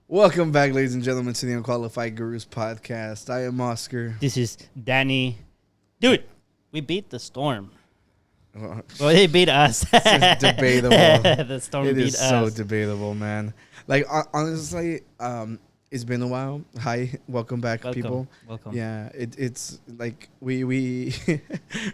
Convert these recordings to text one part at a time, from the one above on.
Welcome back, ladies and gentlemen, to the Unqualified Gurus podcast. I am Oscar. This is Danny. Dude, we beat the storm. Well, they beat us. It's debatable. The storm it beat is us. so debatable, man. Like, honestly, it's been a while. Hi, welcome back, people. Welcome. Yeah, it's like we we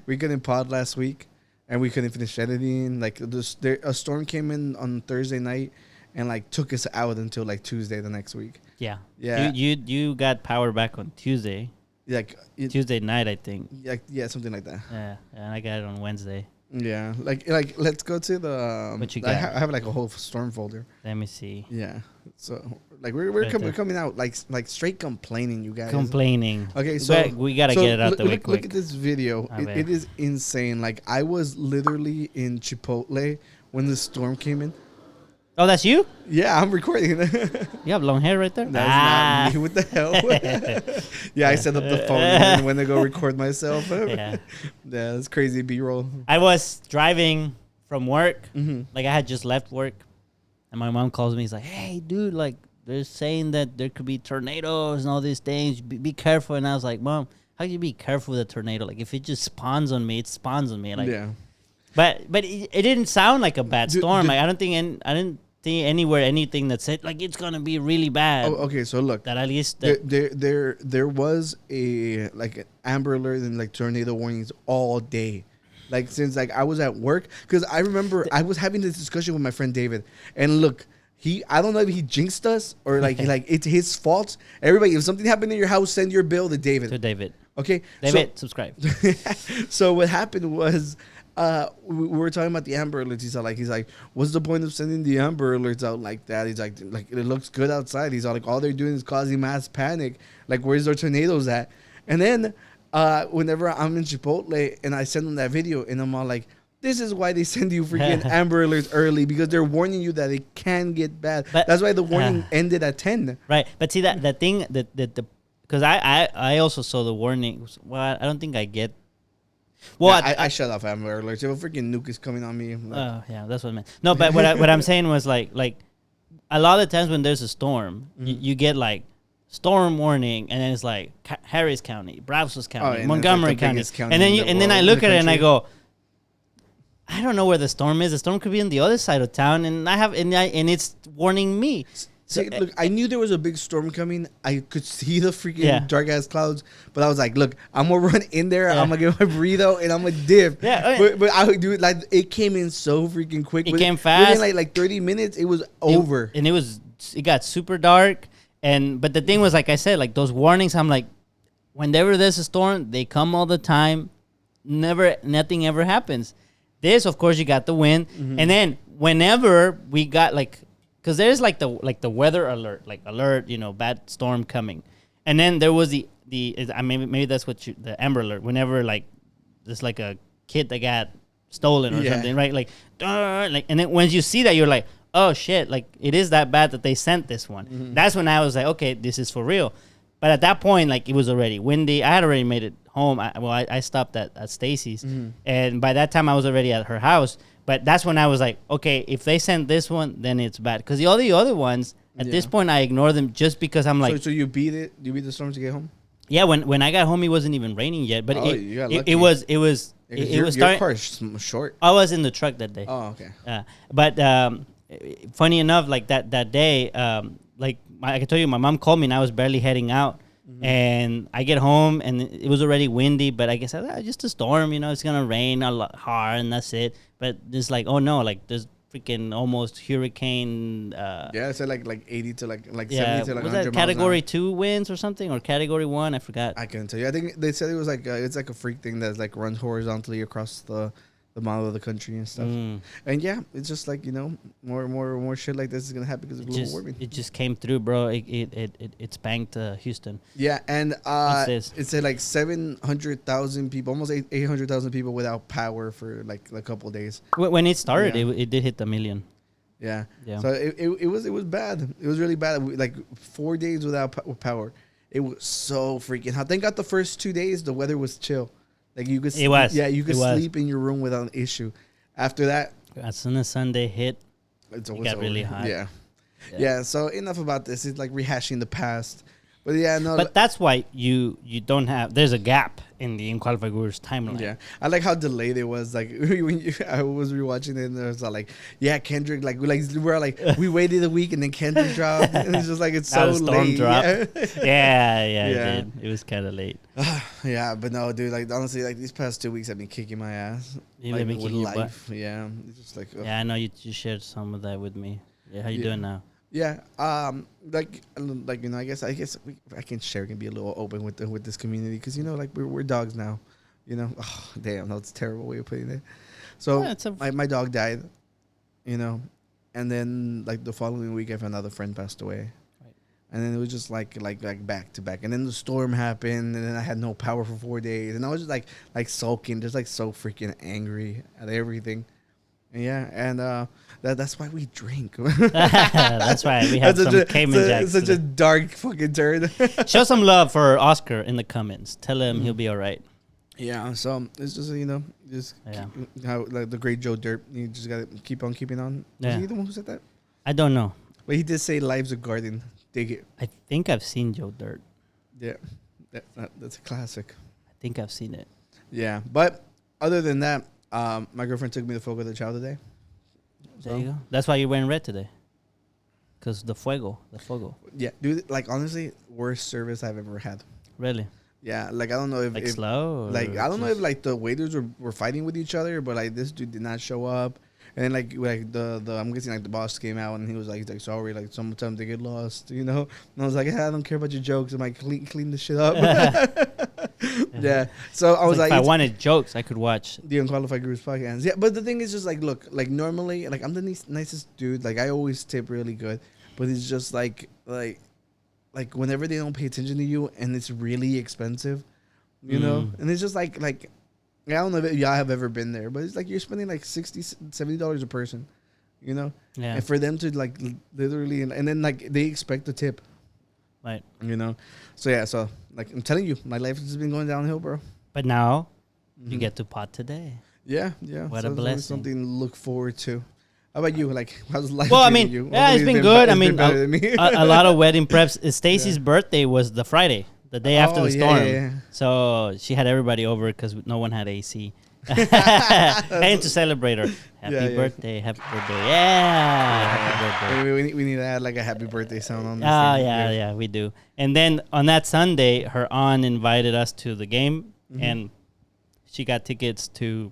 couldn't pod last week, and we couldn't finish editing. Like, a storm came in on Thursday night, and like took us out until like Tuesday the next week. Yeah. Yeah. You got power back on Tuesday. Like Tuesday night, I think. Yeah, something like that. Yeah, and I got it on Wednesday. Yeah, like let's go to the. What you I got? have like a whole storm folder. Let me see. Yeah, so like we're Right coming out like straight complaining, you guys. Complaining. Okay, so we gotta get it out the way quick. Look at this video. It is insane. Like, I was literally in Chipotle when the storm came in. Oh, that's you? Yeah, I'm recording. You have long hair right there? That's not me. What the hell? Yeah, I set up the phone and when I go record myself. Yeah, that's crazy B-roll. I was driving from work. Mm-hmm. Like, I had just left work. And my mom calls me. He's like, hey, dude, like, they're saying that there could be tornadoes and all these things. Be careful. And I was like, Mom, how can you be careful with a tornado? Like, if it just spawns on me, it spawns on me. Like, yeah. But it didn't sound like a bad storm. Like, I didn't think anywhere anything that said like it's gonna be really bad. Oh, okay. So look, that at least there was a like an Amber Alert and like tornado warnings all day, like since like I was at work, because I remember I was having this discussion with my friend David, and look, I don't know if he jinxed us or like it's his fault. Everybody, if something happened in your house, send your bill to David. Okay, David, subscribe. So what happened was. We were talking about the Amber Alerts. He's like, what's the point of sending the Amber Alerts out like that? He's like it looks good outside. He's all they're doing is causing mass panic. Like, where's their tornadoes at? And then, whenever I'm in Chipotle and I send them that video, and I'm all like, this is why they send you freaking Amber Alerts early, because they're warning you that it can get bad. But, that's why the warning ended at 10. Right, but see that the thing that because I also saw the warning. Well, I don't think I get. Well, yeah, I shut off Amber Alerts. If a freaking nuke is coming on me. Oh, yeah, that's what I meant. No, but what I'm saying was like a lot of times when there's a storm, you get like storm warning, and then it's like Harris County, Brazos County, Montgomery County, and then I look at it and I go, I don't know where the storm is. The storm could be on the other side of town, and it's warning me. See, look, I knew there was a big storm coming. I could see the freaking dark ass clouds, but I was like, "Look, I'm gonna run in there. I'm gonna get my burrito, and I'm gonna dip." Yeah, but I would do it like it came in so freaking quick. It came fast. Within like 30 minutes, it was over. And it got super dark. But the thing was, like I said, like those warnings. I'm like, whenever there's a storm, they come all the time. Nothing ever happens. This, of course, you got the wind, and then whenever we got like. Because there's like the weather alert, bad storm coming, and then there was the maybe that's what the Amber Alert. Whenever like there's like a kid that got stolen or something, right? Like, and then once you see that, you're like, oh shit, like it is that bad that they sent this one. Mm-hmm. That's when I was like, okay, this is for real. But at that point, like it was already windy. I had already made it home. I stopped at Stacy's, and by that time I was already at her house. But that's when I was like, okay, if they send this one, then it's bad. Because all the other ones, at this point, I ignore them just because I'm like... So you beat it? You beat the storm to get home? Yeah, when I got home, it wasn't even raining yet. But it was your car is short. I was in the truck that day. Oh, okay. But funny enough, like that day, like I can tell you, my mom called me and I was barely heading out. Mm-hmm. And I get home and it was already windy, but I guess just a storm, it's gonna rain a lot hard and that's it. But it's like, oh no, like there's freaking almost hurricane. Yeah, it's like 80 to like 70 to like 100 was miles that Category 2 winds or something, or Category 1? I forgot. I couldn't tell you. I think they said it was like it's like a freak thing that like runs horizontally across the model of the country and stuff. And yeah, it's just like, more shit like this is gonna happen because of global warming. It just came through, bro. It spanked Houston. Yeah, and it said like 700,000 people, almost 800,000 people without power for like a couple of days. When it started, it did hit the million. Yeah. So it was bad. It was really bad. Like 4 days without power. It was so freaking hot. Thank God the first 2 days the weather was chill. Like you could, you could sleep in your room without an issue. After that, as soon as Sunday hit, it's It always got over. really hot. Yeah. Yeah. Yeah. So enough about this. It's like rehashing the past. But yeah, no. But that's why you don't have. There's a gap in the Unqualified Gurus timeline. Yeah, I like how delayed it was. Like when I was rewatching it, and there was like, yeah, Kendrick, we waited a week, and then Kendrick dropped, and it's just like it's Now so the storm late. dropped. Yeah. Yeah, Yeah. it did. It was kind of late. Yeah, but no, dude. Like honestly, like these past 2 weeks, have been kicking my ass. You've Like been with kicking your butt? life. Yeah, it's just like. Yeah, I know you shared some of that with me. Yeah, how you doing now? Yeah, like I guess I can share, can be a little open with this community because like we're dogs now, Oh damn, that's a terrible way of putting it. So Yeah, my dog died, and then like the following week I found out a friend passed away, Right. and then it was just like back to back, and then the storm happened, and then I had no power for 4 days, and I was just like sulking, just like so freaking angry at everything. Yeah, and that's why we drink. That's right. We have some Cayman Jacks. Such a today. dark fucking turn. Show some love for Oscar in the comments. Tell him he'll be all right. Yeah, so it's just just Yeah. how like the great Joe Dirt. You just gotta keep on keeping on. Yeah. Was he the one who said that? I don't know. But he did say life's a garden. Dig it. I think I've seen Joe Dirt. Yeah, that's a classic. I think I've seen it. Yeah, but other than that, my girlfriend took me to Fogo de Chao today. There you go. That's why you're wearing red today. Because the fuego. Yeah, dude. Like honestly, worst service I've ever had. Really? Yeah, like I don't know if slow? Or like I don't know just- if like the waiters were fighting with each other, but like this dude did not show up, and then like the I'm guessing like the boss came out and he was like he's sorry, like sometimes they get lost, And I was like, I don't care about your jokes. I'm like clean this shit up. Yeah. So I was like if I wanted jokes, I could watch. the Unqualified Gurus podcast. Yeah, but the thing is just like look, like normally like I'm the nicest dude. Like I always tip really good, but it's just like whenever they don't pay attention to you and it's really expensive, and it's just like I don't know if y'all have ever been there, but it's like you're spending like $60-$70 a person, Yeah. and for them to like literally and then like they expect a tip, Right. So yeah, so like I'm telling you, my life has just been going downhill, bro. But now you get to pot today. Yeah. What so a it's always blessing. something to look forward to. How about you? Like, how's life? Well, I treating mean, you? yeah, it's Hopefully been good. I it's been mean, better than me. a lot of wedding preps. Stacy's birthday was the Friday, the day after the storm. Yeah. So she had everybody over because no one had AC. And to celebrate her. Happy birthday. Yeah. Happy birthday. We need to add like a happy birthday sound on this. Oh, thing. yeah, we do. And then on that Sunday, her aunt invited us to the game, and she got tickets to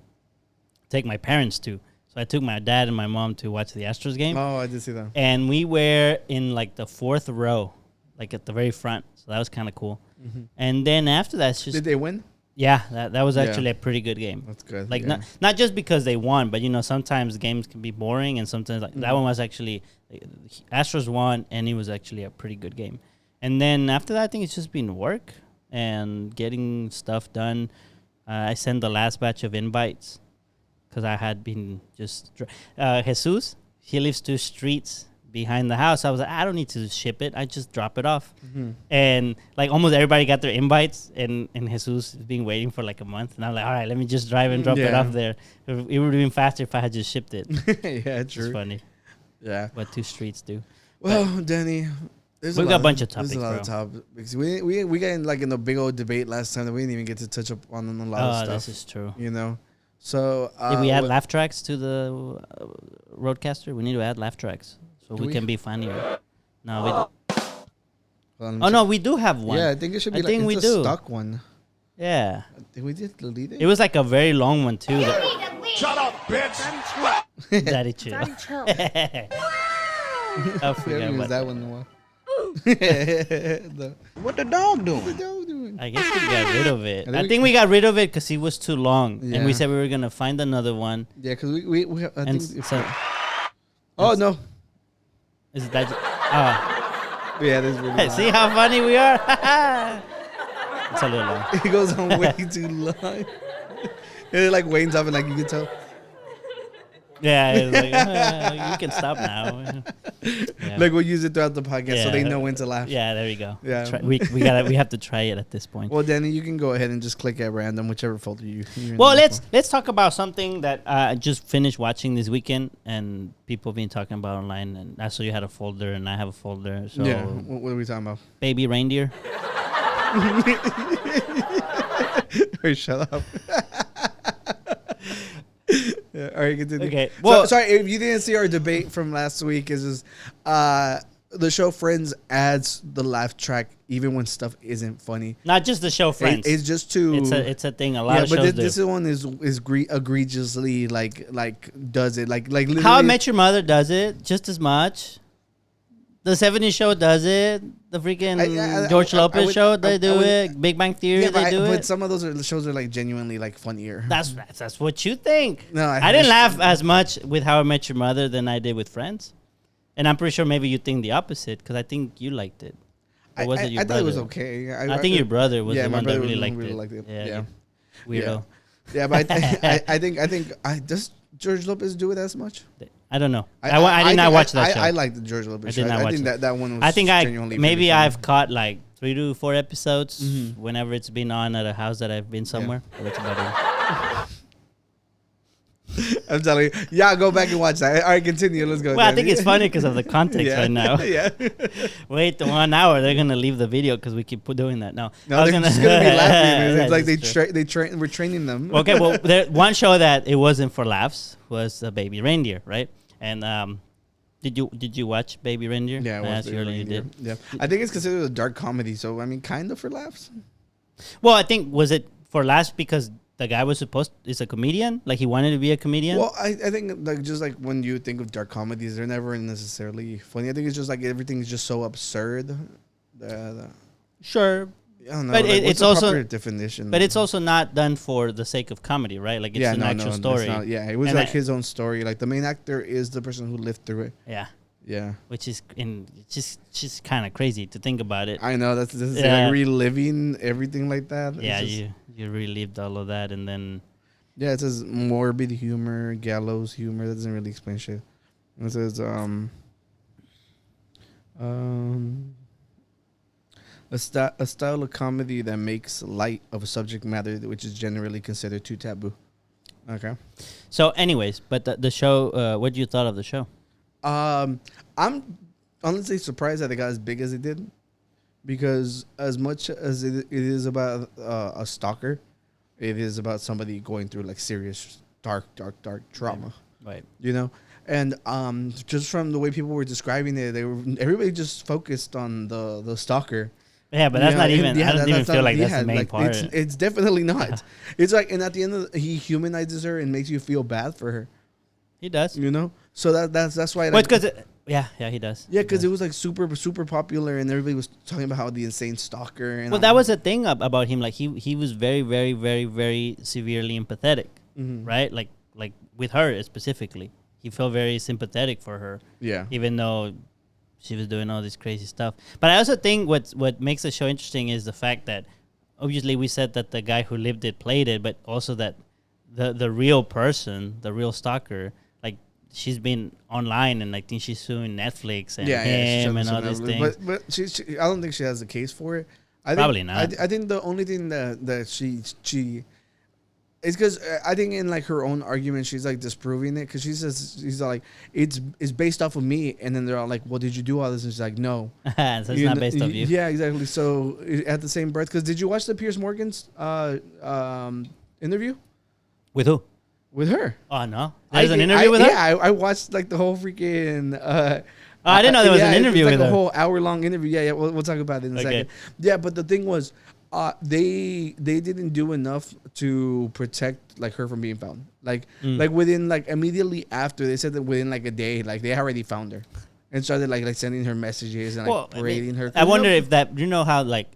take my parents to. So I took my dad and my mom to watch the Astros game. Oh, I did see that. And we were in like the fourth row, like at the very front. So that was kind of cool. And then after that, it's just Did they win? yeah, that was Yeah. actually a pretty good game. That's good. Like yeah. not just because they won, but sometimes games can be boring, and sometimes like that one was actually Astros won, and it was actually a pretty good game. And then after that, I think it's just been work and getting stuff done. I sent the last batch of invites because I had been just Jesus. He lives 2 streets behind the house. I was like, I don't need to ship it. I just drop it off. And like almost everybody got their invites, and Jesus has been waiting for like a month. And I'm like, all right, let me just drive and drop it Yeah. off there. It would have been faster if I had just shipped it. Yeah, true. It's funny Yeah. what 2 streets do. Well, Danny, We've got a bunch of topics, There's a lot of topics. We got in a big old debate last time that we didn't even get to touch up on a lot of Oh, stuff. this is true. So Did we add laugh tracks to the roadcaster? We need to add laugh tracks so Do we we? can be funnier. No, we don't. Hold on, Oh no, we do have one. Yeah, I think it should be I think it's we a do. stock one. Yeah. Did we just delete it? It was like a very long one too. Shut up, bitch! Daddy chill. Daddy chill. I We haven't forgot used about that that. one in a while. What the dog doing? What the dog doing? I guess we got rid of it. I think I we- think we got rid of it because he was too long, and we Yeah. said we were gonna find another one. Yeah, because we I And think so, oh no, is that? yeah, this is really long. See how funny we are? It's a little long. It goes on way too long. It like wanes up and like you can tell. Yeah, it's like, you can stop now. Yeah. Like we'll use it throughout the podcast so they know when to laugh. Yeah, there we go. Yeah. We have to try it at this point. Well, Danny, you can go ahead and just click at random, whichever folder you're in. Well, let's talk about something that I just finished watching this weekend, and people have been talking about online. And I saw you had a folder, and I have a folder. So yeah. What are we talking about? Baby Reindeer. Hey, shut up. Yeah, all right, continue. Okay. Well, sorry if you didn't see our debate from last week. Is the show Friends adds the laugh track even when stuff isn't funny. not just the show Friends. It's just to it's a thing. A lot of shows but do. this one is egregiously like does it like literally. How I Met Your Mother does it just as much. The 70s show does it. The freaking George Lopez show, they do it. Big Bang Theory, they do it. But some of those shows are like genuinely like funnier. That's what you think. No, I didn't laugh as much with How I Met Your Mother than I did with Friends. And I'm pretty sure maybe you think the opposite because I think you liked it. Or was it your brother? I thought it was okay. I think your brother was the my one that brother really liked it. Yeah. Weirdo. Yeah, but I think does George Lopez do it as much? I don't know. I did not watch that show. I like the George Lopez show. I think that one was I think genuinely maybe pretty I've caught like 3 to 4 episodes whenever it's been on at a house that I've been somewhere. But that's about it. I'm telling you. Yeah, go back and watch that. All right, continue. Let's go. Well, I think it's funny because of the context right now. Yeah. Wait 1 hour. They're going to leave the video because we keep doing that. No, they're just going to be laughing. It's Yeah, like we're training them. Okay, well, one show that it wasn't for laughs was Baby Reindeer, right? And did you watch Baby Reindeer? Yeah, I watched Baby Reindeer. Yeah, I think it's considered a dark comedy, so I mean, kind of for laughs. Well, I think was it for laughs because the guy was is a comedian, like he wanted to be a comedian. Well, I think like just like when you think of dark comedies, they're never necessarily funny. I think it's just like everything's just so absurd. Sure. I don't know, but like, it's also proper definition. But it's also not done for the sake of comedy, right? Like it's an actual story. Not, yeah, it was like his own story. Like the main actor is the person who lived through it. Yeah. Yeah. Which is just kind of crazy to think about it. I know this is like reliving everything like that. Yeah, you relived all of that, and then yeah, it says morbid humor, gallows humor. That doesn't really explain shit. It says a style of comedy that makes light of a subject matter which is generally considered too taboo. Okay. So, anyways, but the show. What you thought of the show? I'm honestly surprised that it got as big as it did, because as much as it is about a stalker, it is about somebody going through like serious dark trauma. Right. You know, and just from the way people were describing it, everybody just focused on the stalker. Yeah, but that's not even. I don't even feel like that's the main like, part. It's definitely not. It's like, and at the end he humanizes her and makes you feel bad for her. He does. You know, so that's why. Well, because yeah, he does. Yeah, because it was like super popular, and everybody was talking about how the insane stalker. And well, that was the thing about him. Like he was very, very, very, very severely empathetic, right? Like with her specifically, he felt very sympathetic for her. Yeah. Even though she was doing all this crazy stuff. But I also think what makes the show interesting is the fact that obviously we said that the guy who lived it played it, but also that the real person, the real stalker, like she's been online and I think she's suing Netflix and him and all these things. But she, I don't think she has the case for it. Probably not. I think the only thing that she it's because I think in like her own argument she's like disproving it, because she says she's like it's based off of me, and then they're all like, well, did you do all this? And she's like, no. So it's not based off you. Yeah, exactly. So at the same breath, because did you watch the Piers Morgan's interview with who? With her. Oh no, there's an interview with her. Yeah, I watched like the whole freaking. I didn't know there was an interview with her. Like a whole hour-long interview. Yeah, we'll talk about it in a second. Yeah, but the thing was, they didn't do enough to protect like her from being found. Like within like immediately after, they said that within like a day, like they already found her, and started like sending her messages and like parading her. I wonder if that, you know how like,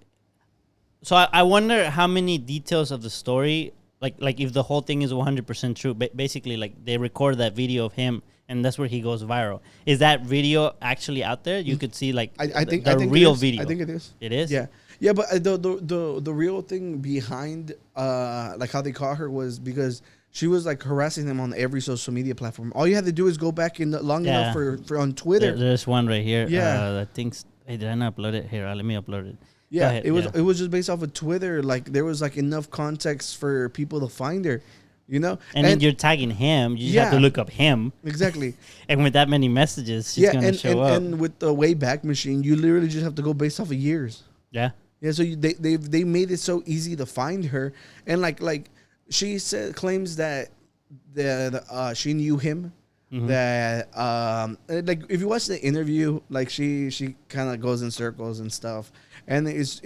so I wonder how many details of the story, like if the whole thing is 100% true. Basically, like they record that video of him, and that's where he goes viral. Is that video actually out there? You could see like I think the real video. I think it is. It is. Yeah. But the real thing behind like how they caught her was because she was like harassing him on every social media platform. All you had to do is go back in long enough for on Twitter. There's one right here. Yeah. I think. Hey, did I not upload it? Here, let me upload it. Yeah, ahead, it was just based off of Twitter. Like there was like enough context for people to find her, you know. And then you're tagging him. You just have to look up him. Exactly. And with that many messages, she's gonna show up. And with the Wayback Machine, you literally just have to go based off of years. Yeah. Yeah. So they made it so easy to find her, and like she claims that she knew him. Mm-hmm. That like if you watch the interview, like she kind of goes in circles and stuff, and it's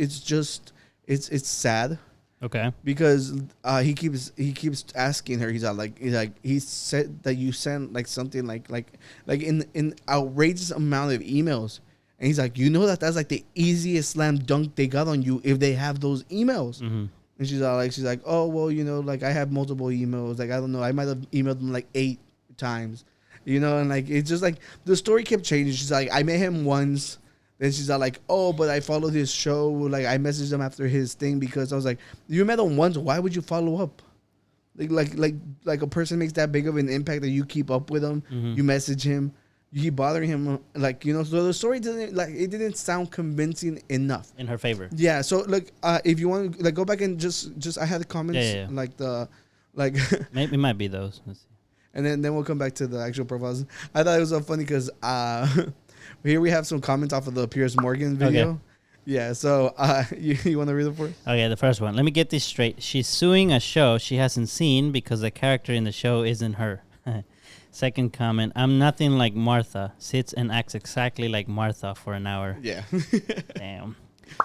sad. Okay. Because he keeps asking her. He said that you sent like something like in outrageous amount of emails, and he's like, you know that's like the easiest slam dunk they got on you if they have those emails. Mm-hmm. And she's like, oh well, you know, like I have multiple emails. Like I don't know, I might have emailed them like 8 times. You know, and like it's just like the story kept changing. She's like, I met him once. Then she's like, oh, but I followed his show. Like I messaged him after his thing because I was like, you met him once. Why would you follow up? Like a person makes that big of an impact that you keep up with him. Mm-hmm. You message him. You keep bothering him. Like, you know, so the story didn't sound convincing enough in her favor. Yeah. So like, if you want to like go back and just I had the comments maybe it might be those. Let's see. And then we'll come back to the actual profiles. I thought it was so funny because here we have some comments off of the Piers Morgan video. Okay. Yeah, so you want to read it for us? Okay, the first one. Let me get this straight. She's suing a show she hasn't seen because the character in the show isn't her. Second comment. I'm nothing like Martha. Sits and acts exactly like Martha for an hour. Yeah. Damn.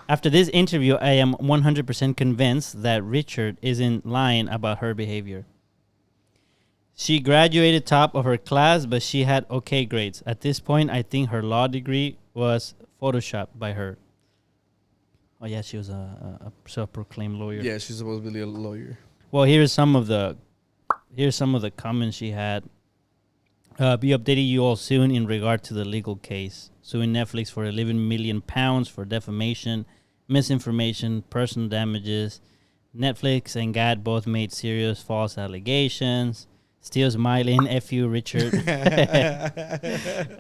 After this interview, I am 100% convinced that Richard isn't lying about her behavior. She graduated top of her class, but she had okay grades. At this point, I think her law degree was photoshopped by her. Oh, yeah, she was a self-proclaimed lawyer. Yeah, she's supposed to be a lawyer. Well, here's some of the comments she had. Be updating you all soon in regard to the legal case. Suing Netflix for £11 million for defamation, misinformation, personal damages. Netflix and GAD both made serious false allegations. Still smiling. F you, Richard.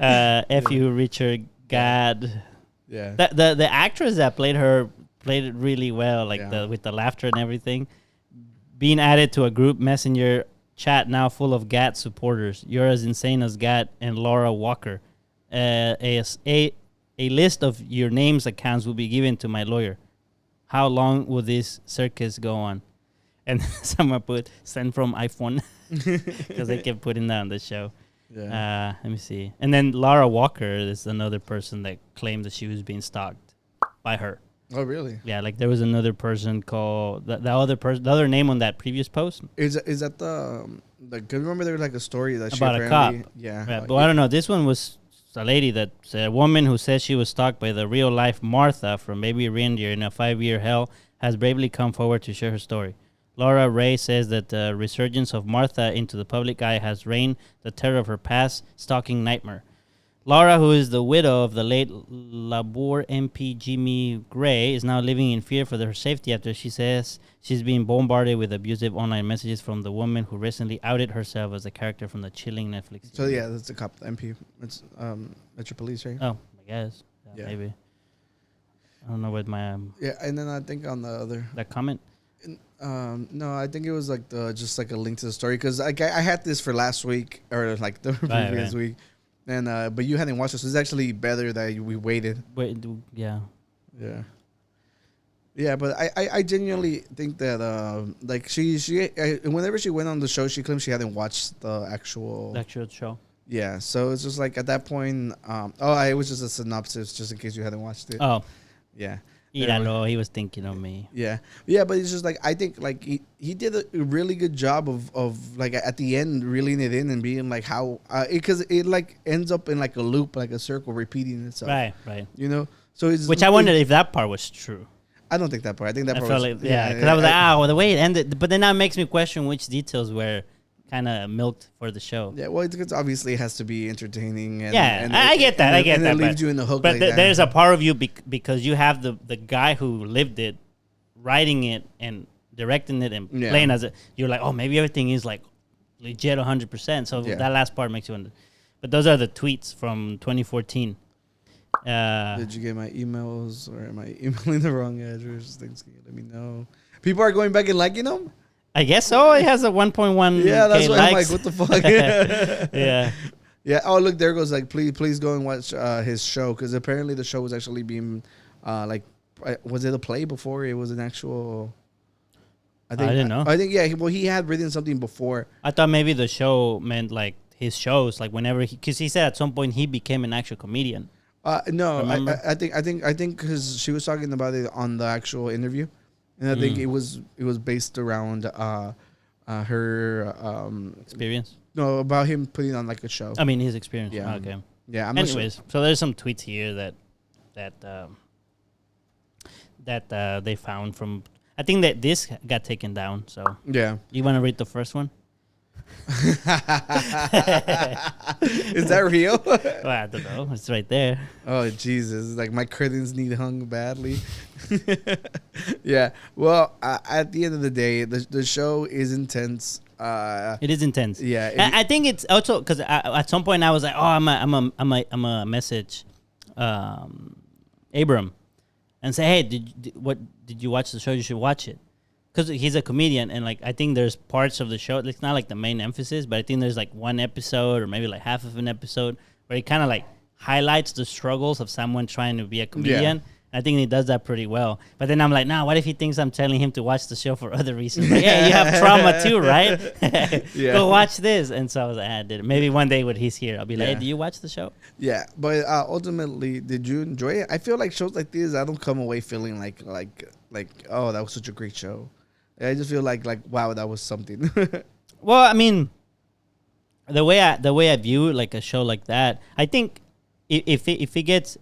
F you, Richard. God. Yeah. The actress that played it really well, with the laughter and everything. Being added to a group messenger chat now full of GAT supporters. You're as insane as GAT and Laura Walker. A list of your names accounts will be given to my lawyer. How long will this circus go on? And someone put send from iPhone because they kept putting that on the show. Yeah. Let me see. And then Laura Walker is another person that claimed that she was being stalked by her. Oh, really? Yeah, like there was another person called the other name on that previous post. Is that the remember there was like a story that about a cop? Yeah. But I don't know. This one was a lady that's a woman who says she was stalked by the real life Martha from Baby Reindeer in a 5-year hell has bravely come forward to share her story. Laura Ray says that the resurgence of Martha into the public eye has reigned the terror of her past stalking nightmare. Laura, who is the widow of the late Labour MP Jimmy Gray, is now living in fear for her safety after she says she's being bombarded with abusive online messages from the woman who recently outed herself as a character from the chilling Netflix series. So yeah, that's the cop, the MP. It's Metro Police, right? Oh, I guess. Yeah. Maybe. I don't know what my yeah, and then I think on the other that comment. No, I think it was like just like a link to the story because I had this for last week or like the previous week. And but you hadn't watched it, so it's actually better that we waited. Yeah. But I genuinely think that like she whenever she went on the show, she claimed she hadn't watched the actual show. Yeah, so it's just like at that point, it was just a synopsis, just in case you hadn't watched it. Oh, yeah. Iralo, he was thinking of me. Yeah, but it's just like I think like he did a really good job of like at the end reeling it in and being like how because it like ends up in like a loop, like a circle repeating itself. Right. You know, so it's which I wondered if that part was true. I don't think that part. I think that part was because I was like, the way it ended, but then that makes me question which details were kind of milked for the show. Yeah, well, it's obviously it has to be entertaining. And, I get that. I get that. It leaves you in the hook. But like there's a part of you because you have the guy who lived it, writing it and directing it and playing as it. You're like, oh, maybe everything is like legit 100%. So Yeah. that last part makes you wonder. But those are the tweets from 2014. Did you get my emails, or am I emailing the wrong address? Things, can you let me know? People are going back and liking them. I guess so. It has a 1.1. Yeah, that's why I'm like, likes. what the fuck? Yeah. Yeah. Oh, look, there goes like, please go and watch his show, because apparently the show was actually being was it a play before it was an actual? I didn't know. I think he had written something before. I thought maybe the show meant like his shows, like whenever because he said at some point he became an actual comedian. No, Remember? I think because she was talking about it on the actual interview, and I think it was based around her Experience. No, about him putting on like a show. I mean his experience. Yeah. Okay. Yeah. Anyways, so there's some tweets here that they found from. I think that this got taken down. So Yeah. you want to read the first one? Is that real? Well, I don't know. It's right there. Oh Jesus! Like my curtains need hung badly. Yeah. Well, at the end of the day, the show is intense. It is intense. Yeah. I think it's also because at some point I was like, oh, I'm a message, Abram, and say, hey, did you watch the show? You should watch it. Because he's a comedian, and like I think there's parts of the show. It's not like the main emphasis, but I think there's like one episode or maybe like half of an episode where he kind of like highlights the struggles of someone trying to be a comedian. Yeah. I think he does that pretty well. But then I'm like, nah, what if he thinks I'm telling him to watch the show for other reasons? Like, yeah, you have trauma too, right? Yeah. Go watch this. And so I was like, I did it. Maybe one day when he's here, I'll be like, Yeah. hey, do you watch the show? Yeah, but ultimately, did you enjoy it? I feel like shows like this, I don't come away feeling like oh, that was such a great show. I just feel like wow, that was something. Well, I mean, the way I view like a show like that, I think if it gets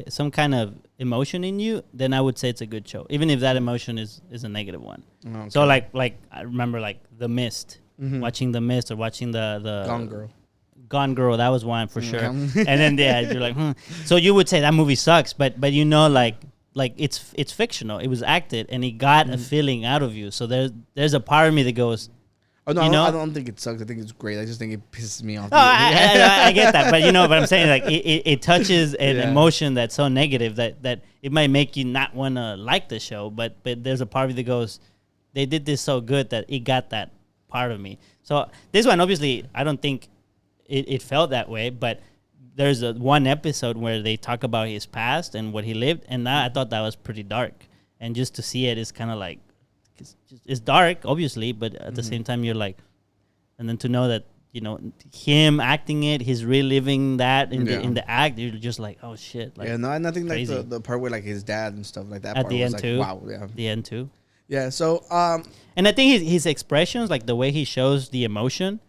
some kind of emotion in you, then I would say it's a good show, even if that emotion is a negative one. Okay. So like I remember like The Mist, watching The Mist or watching the Gone Girl, that was one for sure. And then you're like, So you would say that movie sucks, but you know like it's fictional. It was acted, and it got a feeling out of you. So there's a part of me that goes, oh no, you know? I don't think it sucks. I think it's great. I just think it pisses me off. Oh, I get that, but you know what I'm saying? Like it touches an Yeah. emotion that's so negative that it might make you not want to like the show. But there's a part of you that goes, they did this so good that it got that part of me. So this one, obviously, I don't think it felt that way, but there's one episode where they talk about his past and what he lived, and I thought that was pretty dark. And just to see it is kind of like, it's dark, obviously, but at the same time, you're like, and then to know that, you know, him acting it, he's reliving that in the act, you're just like, oh shit. Like, yeah, no, and I think crazy. like the part where like his dad and stuff like that. At part the was end like, too. wow, yeah, The end too. yeah. So And I think his expressions, like the way he shows the emotion,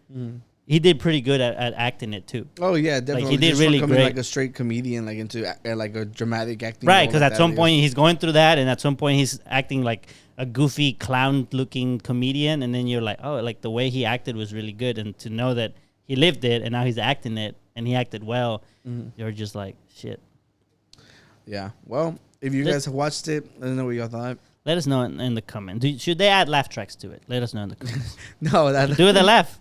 he did pretty good at acting it too. oh yeah, definitely. he did Just really from becoming, great. like a straight comedian, like into like a dramatic acting. Right, role because like at some that. point he's going through that, and at some point he's acting like a goofy clown-looking comedian, and then you're like, oh, like the way he acted was really good, and to know that he lived it, and now he's acting it, and he acted well, you're just like, shit. Yeah. Well, if you guys have watched it, let us know what y'all thought. Let us know in the comments. Should they add laugh tracks to it? Let us know in the comments. No, that Do the laugh.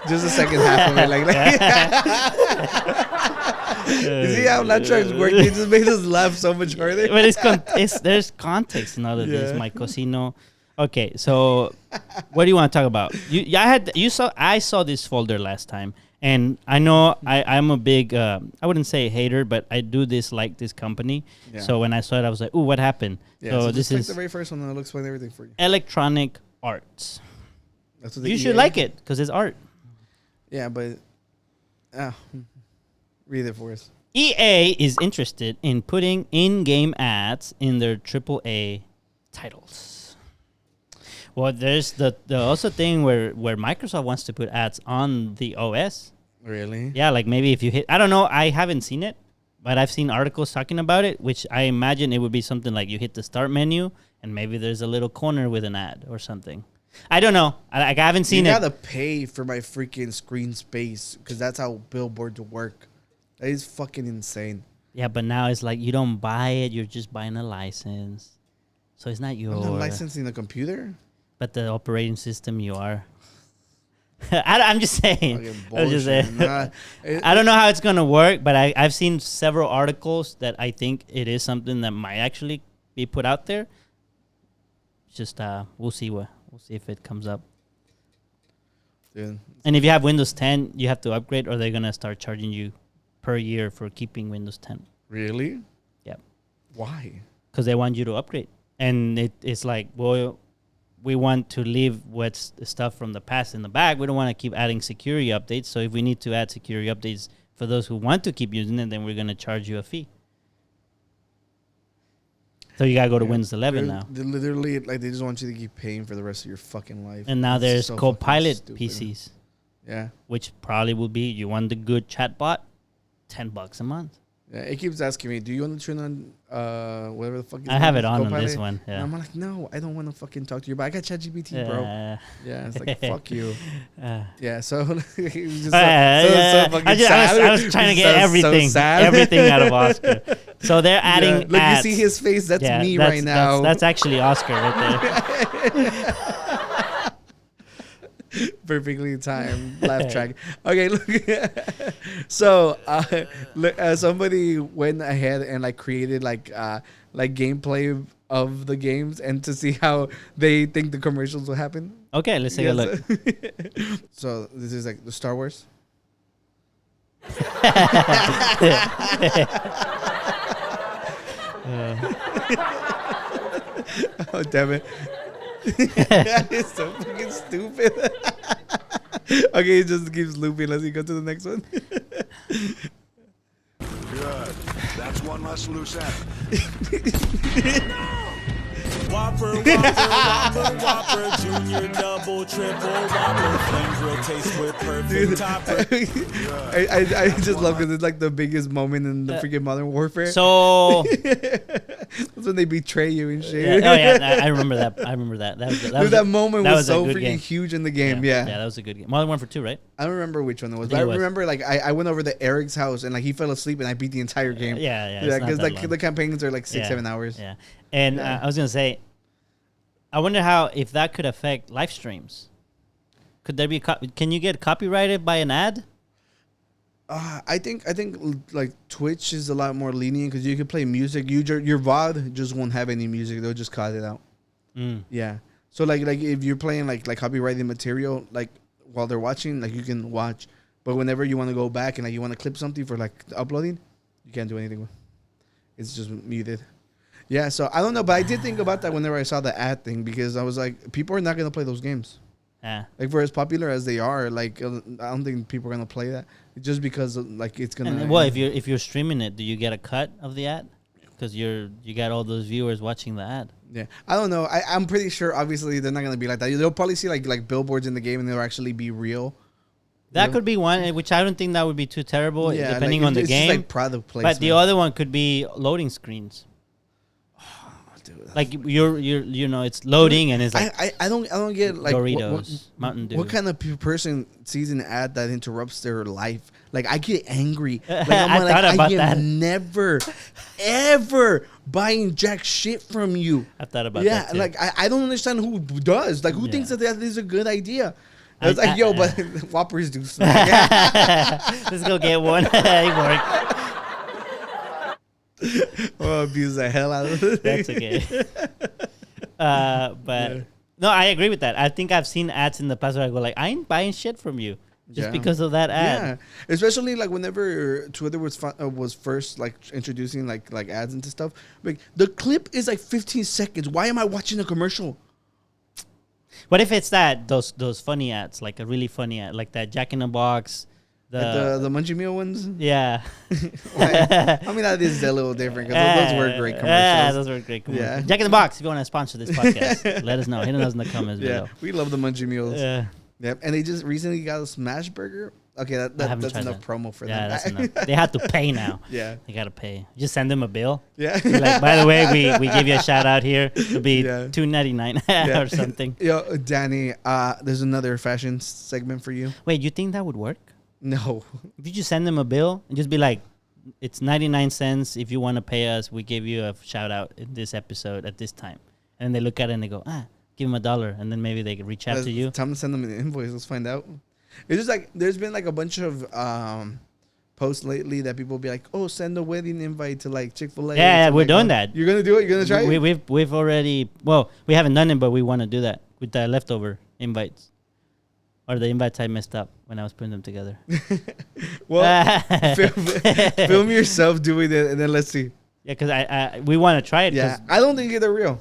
just the second half of it, like you see how laugh tracks work? They just made us laugh so much harder. But there's context in all of this, my cocino. Okay, so what do you want to talk about? I saw this folder last time, and I know I'm a big I wouldn't say hater, but I do dislike this company. Yeah. So when I saw it, I was like, ooh, what happened? Yeah, so so this just click is the very first one, and it'll explain everything for you. Electronic Arts. That's what the You should EA like it because it's art. Yeah, but read it for us. EA is interested in putting in-game ads in their AAA titles. Well, there's the also thing where Microsoft wants to put ads on the OS. Really? Yeah, like maybe if you hit, I don't know, I haven't seen it, but I've seen articles talking about it, which I imagine it would be something like you hit the start menu and maybe there's a little corner with an ad or something. I don't know. I haven't seen it. You gotta pay for my freaking screen space because that's how billboards work. That is fucking insane. Yeah, but now it's like you don't buy it, you're just buying a license. So it's not yours. I'm not licensing the computer. But the operating system, you are. I'm just saying. I'm just saying. I don't know how it's gonna work, but I've seen several articles that I think it is something that might actually be put out there. Just we'll see if it comes up. Dude. And if you have Windows 10, you have to upgrade, or they're gonna start charging you per year for keeping Windows 10. Really? Yeah. Why? Because they want you to upgrade, and it's like, well, we want to leave what's the stuff from the past in the back. We don't want to keep adding security updates. So if we need to add security updates for those who want to keep using it, then we're going to charge you a fee. So you got to go to Windows 11 now. They're literally, like, they just want you to keep paying for the rest of your fucking life. And now there's so Copilot PCs. Yeah. Which probably will be, you want the good chatbot, $10 a month. Yeah, it keeps asking me, do you want to turn on whatever the fuck is I have it on Copilot? this one. Yeah. And I'm like, no, I don't want to fucking talk to you, but I got ChatGPT, bro. Yeah, it's like, fuck you. Yeah, so he was just fucking sad. I was trying to get everything out of Oscar. So they're adding Look, ads. you see his face? That's me right now. That's actually Oscar right there. Perfectly timed laugh track. Okay, look. So somebody went ahead and like created like gameplay of the games and to see how they think the commercials will happen. Okay, let's take a look. So this is like the Star Wars. Oh damn it. It's so fucking stupid. Okay, it just keeps looping. Let's go to the next one. Good. That's one less loose end. Whopper, Whopper, Junior, Double, Triple, Whopper, flames real taste with perfect topper. I just love because it's like the biggest moment in the freaking Modern Warfare. So that's when they betray you and shit. Yeah, oh yeah, I remember that. That moment was so freaking huge in the game. Yeah, that was a good game. Modern Warfare 2, right? I don't remember which one it was, but I remember like I went over to Eric's house and like he fell asleep and I beat the entire game. Yeah. Because like the campaigns are like 6-7 hours. Yeah, and I was gonna say, I wonder if that could affect live streams. Could there be? Can you get copyrighted by an ad? I think like Twitch is a lot more lenient because you can play music. Your VOD just won't have any music; they'll just cut it out. Yeah. So like if you're playing like copyrighted material, like while they're watching, like you can watch, but whenever you want to go back and like you want to clip something for like uploading, you can't do anything with. It's just muted. Yeah. So I don't know, but I did think about that whenever I saw the ad thing because I was like, people are not gonna play those games. Yeah. Like for as popular as they are, like I don't think people are gonna play that just because like it's gonna. And, well, if you're streaming it, do you get a cut of the ad? Because you got all those viewers watching the ad. Yeah, I don't know. I'm pretty sure. Obviously, they're not gonna be like that. They'll probably see like billboards in the game, and they'll actually be real. That could be one, which I don't think that would be too terrible, depending on the game. Just like product placement. But the other one could be loading screens. Like you're it's loading and it's like I don't get like Doritos, Mountain Dew. What kind of person sees an ad that interrupts their life? Like I get angry. Like, I am never ever buying jack shit from you. I thought about that. Yeah, like I don't understand who does. Like who thinks that is a good idea. I was like, but Whoppers do something. Let's go get one. It worked. I'll abuse the hell out of it. That's okay. But no, I agree with that. I think I've seen ads in the past where I go like, I ain't buying shit from you just because of that ad. Yeah, especially like whenever Twitter was first like introducing like ads into stuff. Like the clip is like 15 seconds. Why am I watching a commercial? What if it's those funny ads, like a really funny ad, like that Jack in the Box? The Munchie Meal ones? Yeah. I mean, that is a little different because those were great commercials. Yeah, those were great commercials. Yeah. Jack in the Box, if you want to sponsor this podcast, let us know. Hit us in the comments below. We love the Munchie Meals. Yeah. Yep. And they just recently got a smash burger. Okay, that's enough promo for them. Yeah, that's enough. They have to pay now. Yeah. They got to pay. Just send them a bill. Yeah. Be like, by the way, we give you a shout out here. It'll be $2.99 or something. Yo, Danny, there's another fashion segment for you. Wait, you think that would work? No. If you just send them a bill and just be like, it's 99 cents. If you want to pay us, we give you a shout out in this episode at this time. And they look at it and they go, Give them $1, and then maybe they can reach out to you. Time to send them an invoice. Let's find out. It's just like there's been like a bunch of posts lately that people be like, oh, send a wedding invite to like Chick-fil-A. Yeah, we're like, doing that. You're gonna do it. You're gonna try it. We've already. Well, we haven't done it, but we want to do that with the leftover invites, or the invites I messed up when I was putting them together. Well, film yourself doing it, and then let's see. Yeah, because we want to try it. Yeah, I don't think they're real.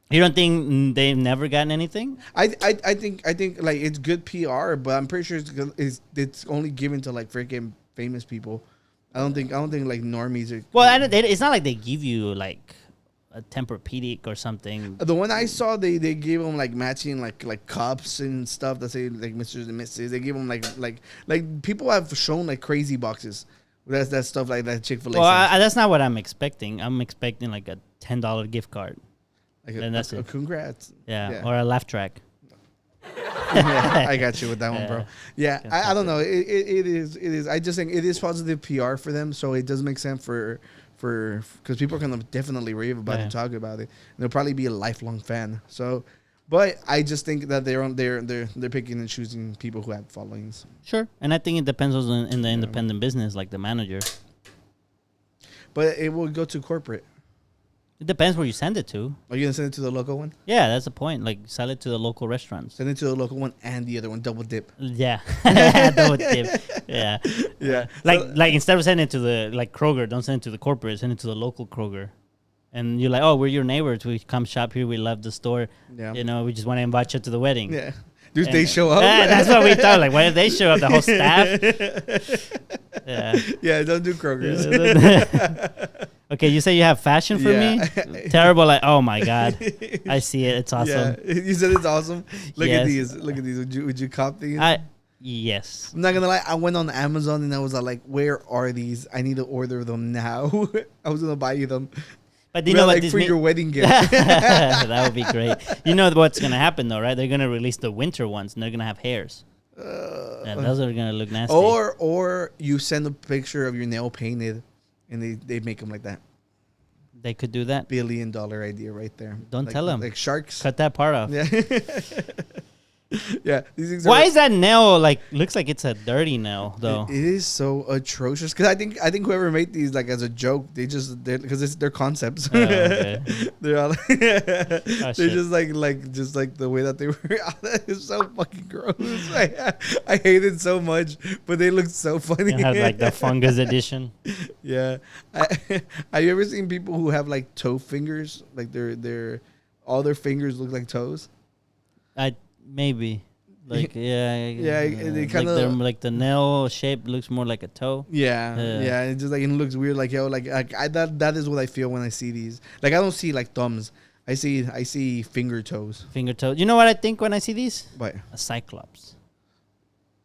You don't think they've never gotten anything? I think like it's good PR, but I'm pretty sure it's only given to like freaking famous people. I don't think like normies are. Well, it's not like they give you like a Tempur-Pedic or something. The one I saw, they gave them like matching like cups and stuff that say like Mr. and Mrs. They give them like people have shown like crazy boxes. That's stuff like that Chick-fil-A. Well, that's not what I'm expecting. I'm expecting like a $10 gift card. Like and that's it. Congrats. Yeah, or a laugh track. Yeah, I got you with that one, bro. Yeah, I don't know. It is. I just think it is positive PR for them, so it does make sense for because people are gonna definitely rave about it and talk about it. And they'll probably be a lifelong fan. So, but I just think that they're picking and choosing people who have followings. Sure, and I think it depends on in the independent business, like the manager. But it will go to corporate. It depends where you send it to. Are you gonna send it to the local one? Yeah, that's the point. Like, sell it to the local restaurants. Send it to the local one and the other one. Double dip. Yeah, double dip. Yeah, yeah. Like instead of sending it to the like Kroger, don't send it to the corporate. Send it to the local Kroger. And you're like, oh, we're your neighbors. We come shop here. We love the store. Yeah. You know, we just want to invite you to the wedding. Yeah. Dude, they show up. That's what we thought. Like, what if they show up? The whole staff. Yeah. Yeah. Don't do Kroger's. Okay, you say you have fashion for me? Terrible. Like, oh my God, I see it. It's awesome. Yeah. You said it's awesome. Look at these. Look at these. Would you cop these? Yes. I'm not gonna lie. I went on Amazon and I was like, "Where are these? I need to order them now." I was gonna buy you them. But you know what? Like for your wedding gift. That would be great. You know what's gonna happen though, right? They're gonna release the winter ones and they're gonna have hairs. And those are gonna look nasty. Or you send a picture of your nail painted. And they make them like that. They could do that. $1 billion idea right there. Don't tell them. Like sharks. Cut that part off. Yeah. Yeah. These things Why is that nail like looks like it's a dirty nail though? It is so atrocious because I think whoever made these like as a joke, they're because it's their concepts. Oh, okay. They're all they're just like the way that they were. It's so fucking gross. I hate it so much, but they look so funny. You have like the fungus edition. Yeah. Have you ever seen people who have like toe fingers? Like their all their fingers look like toes. Maybe, like they kind of like the nail shape looks more like a toe. Yeah. It just like it looks weird. Like that is what I feel when I see these. Like I don't see like thumbs. I see finger toes. Finger toes. You know what I think when I see these? What? A cyclops.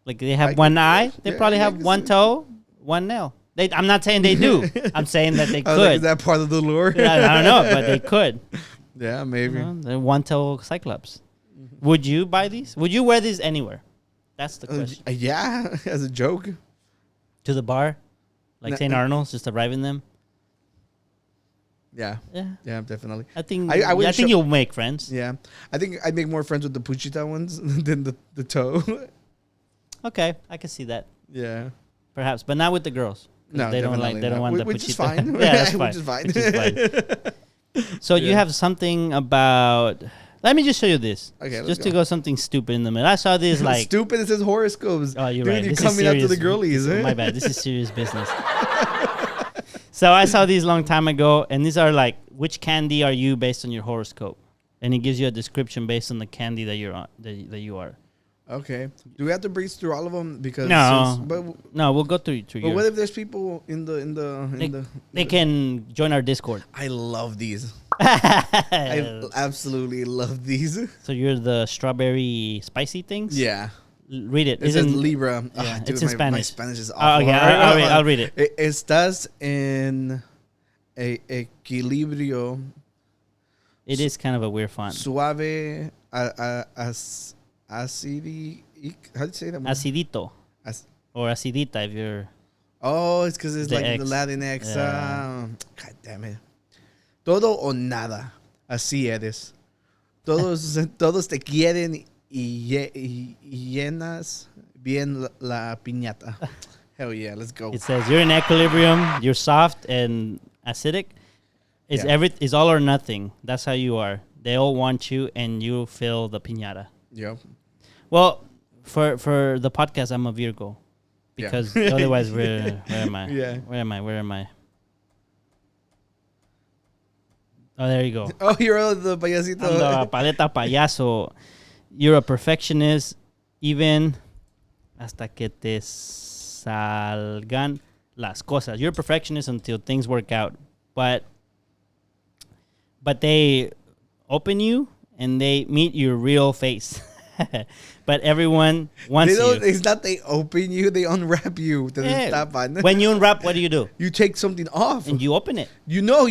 Like they have one eye. They probably have one toe, one nail. I'm not saying they do. I'm saying that they could. Like, is that part of the lure? Yeah, I don't know, but they could. Yeah, maybe. They're one toe cyclops. Would you buy these? Would you wear these anywhere? That's the question. Yeah, as a joke. To the bar? Like St. Arnold's, just arriving them? Yeah, definitely. I think you'll make friends. Yeah. I think I'd make more friends with the Puchita ones than the toe. Okay, I can see that. Yeah. Perhaps, but not with the girls. No, they don't want the Puchita. Which is fine. Yeah, that's fine. Which is fine. So you have something about... Let me just show you this. Okay, just to go something stupid in the middle. I saw this like... Stupid, it says horoscopes. Oh, you're right. You're coming after the girlies. My bad. This is serious business. So I saw these long time ago, and these are like, which candy are you based on your horoscope? And it gives you a description based on the candy that you're on, that you are. Okay. Do we have to breeze through all of them? Because no, we'll go through. But what if there's people in the? They can join our Discord. I love these. I absolutely love these. So you're the strawberry spicy things? Yeah. Read it. It says Libra. Yeah, it's in Spanish. My Spanish is awful. Okay, I'll read it. Estás en equilibrio. It is kind of a weird font. Suave, acidic. How do you say that? Acidito. Or acidita if you're... Oh, it's because it's the like X. the Latin X. Yeah. God damn it. Todo o nada. Así eres. Todos te quieren y llenas bien la piñata. Hell yeah, let's go. It says you're in equilibrium. You're soft and acidic. It's all or nothing. That's how you are. They all want you, and you fill the piñata. Yep. Well, for the podcast, I'm a Virgo, because otherwise, where am I? Yeah. Where am I? Oh, there you go. Oh, you're the payasito. I'm the paleta payaso. You're a perfectionist, even hasta que te salgan las cosas. You're a perfectionist until things work out, but they open you and they meet your real face. But everyone wants you. It's not they open you, they unwrap you. When you unwrap, what do? You take something off. And you open it. You don't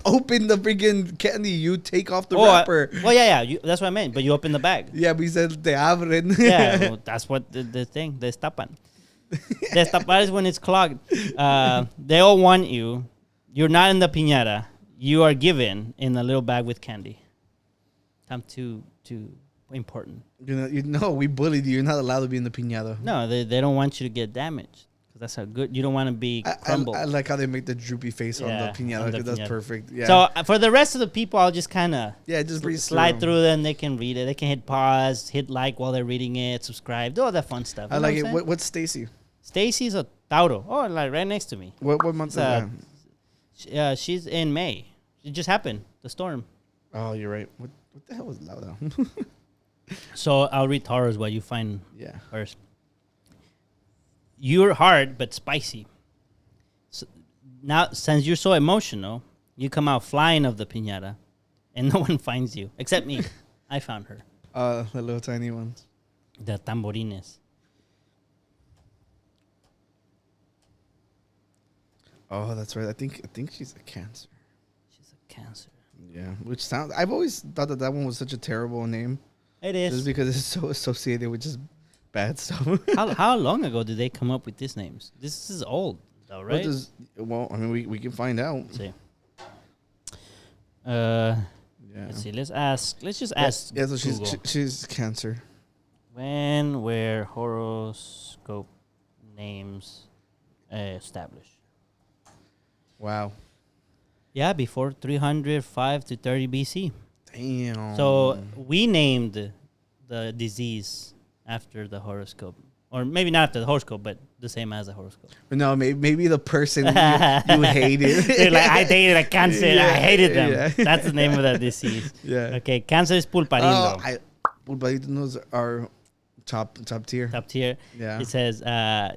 open the freaking candy. You take off the wrapper. That's what I meant. But you open the bag. Yeah, but he said te abren. Yeah, well, that's what the thing. Destapan. Destapar is when it's clogged. They all want you. You're not in the piñata. You are given in a little bag with candy. I'm too important. We bullied you. You're not allowed to be in the piñata. No, they don't want you to get damaged. That's how good. You don't want to be crumbled. I like how they make the droopy face on the piñata, because that's perfect. Yeah. So for the rest of the people, I'll just kind of slide through them. They can read it. They can hit pause, hit like while they're reading it, subscribe, do all that fun stuff. I like it. What's Stacy? Stacy's a Tauro. Oh, like right next to me. What month is that? She's in May. It just happened. The storm. Oh, you're right. What the hell was loud now? So I'll read Tauros while you find first. You're hard but spicy. So now, since you're so emotional, you come out flying of the piñata, and no one finds you except me. I found her. The little tiny ones. The tamborines. Oh, that's right. I think she's a Cancer. She's a Cancer. Yeah, which sounds. I've always thought that one was such a terrible name. It is. Just because it's so associated with just bad stuff. How long ago did they come up with these names? This is old, though, right? We can find out. Let's see. Let's see. Let's just ask. Yeah, so Google. she's Cancer. When were horoscope names established? Wow. Yeah, before 305 to 30 BC. Damn. So we named the disease after the horoscope. Or maybe not after the horoscope, but the same as the horoscope. No, maybe the person you hated. They're like, I dated a Cancer. Yeah, I hated them. yeah. That's the name of that disease. Yeah. Okay, Cancer is pulparindo. Pulparinos are top tier. Top tier. Yeah. It says,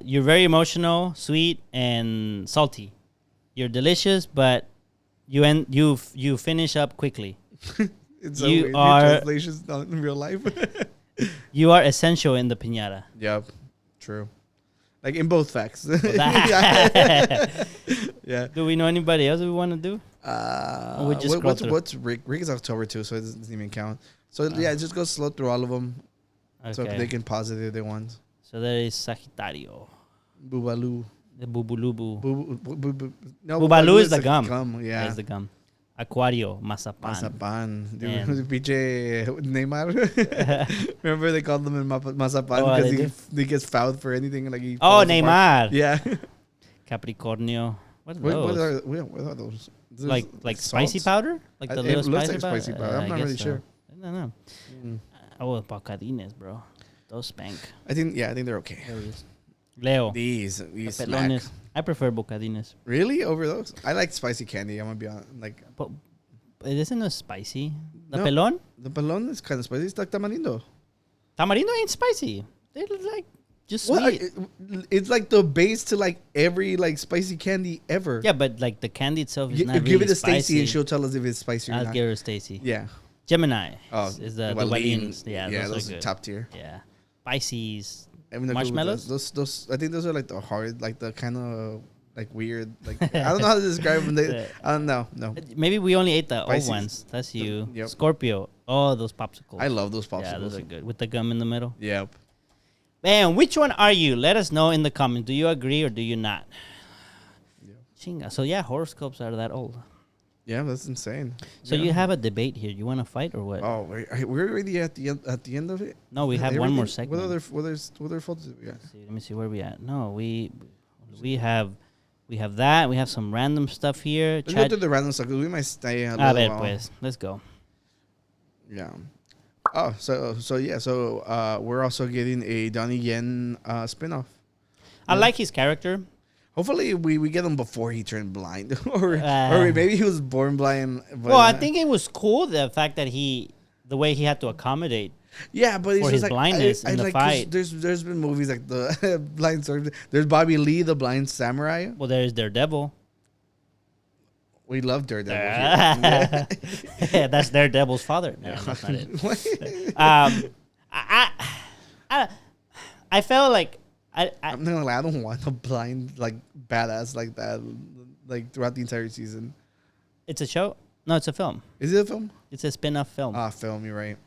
you're very emotional, sweet, and salty. You're delicious, but you finish up quickly. It's you weird. are Translations not in real life. You are essential in the piñata. Yep, true. Like in both facts. Yeah. Do we know anybody else we want to do? What's Rick? Rick is October too, so it doesn't even count. So just go slow through all of them, so they can pause it if they want. So there is Sagittario. Bubalu. The Bubulubu. No, Bubalu is the gum. Yeah, it's the gum. Aquario, Mazapan. PJ Neymar. Remember they called him in Mazapan because he gets fouled for anything. Like Neymar. Yeah. Capricornio. What are those? Like spicy powder? Like the little spicy powder. I'm not really sure. I don't know. Oh, bocadines, bro. Those spank. I think they're okay. Leo. These smack. I prefer bocadines. Really? Over those? I like spicy candy. I'm gonna be honest. But it isn't as spicy. The pelon? The pelon is kind of spicy. It's like tamarindo. Tamarindo ain't spicy. They're like just sweet. It's like the base to like every like spicy candy ever. Yeah, but like the candy itself is not really give it to spicy. Stacy and she'll tell us if it's spicy or not. I'll give her Stacy. Yeah. Gemini is the Walians. Yeah, those are good. top tier. Yeah. Spices. I mean, marshmallows? Those I think those are like the hard, like the kind of like weird, like I don't know how to describe them. I don't know. No. Maybe we only ate the Pisces. old ones. That's you. Yep. Scorpio. Oh, those popsicles. I love those popsicles. Yeah, those are good with the gum in the middle. Yep. Man, which one are you? Let us know in the comments. Do you agree or do you not? Yep. Chinga. So yeah, horoscopes are that old. Yeah, that's insane. So Yeah. you have a debate here. You want to fight or what? Oh, we're already at the end of it. No, we have one more Everything? segment. What other photos do we got? Let me see where we at. No, we have that. We have some random stuff here. Let's go through the random stuff because we might stay a A little ver, while. pues. Let's go. Yeah. Oh, so we're also getting a Donnie Yen spinoff. I like his character. Hopefully we get him before he turned blind, or maybe he was born blind. But, Well, I think it was cool the fact that the way he had to accommodate. yeah, but it's for just his like, blindness in the 'cause fight. There's been movies like the blind sword. There's Bobby Lee, the blind samurai. Well, there's Daredevil. We love Daredevil. Here. Yeah, that's Daredevil's father. No, that's not it. I felt like I'm not gonna lie, I don't want a blind like badass like that like throughout the entire season. it's a show. No, it's a film. Is it a film? It's a spin-off film. Film. You're right.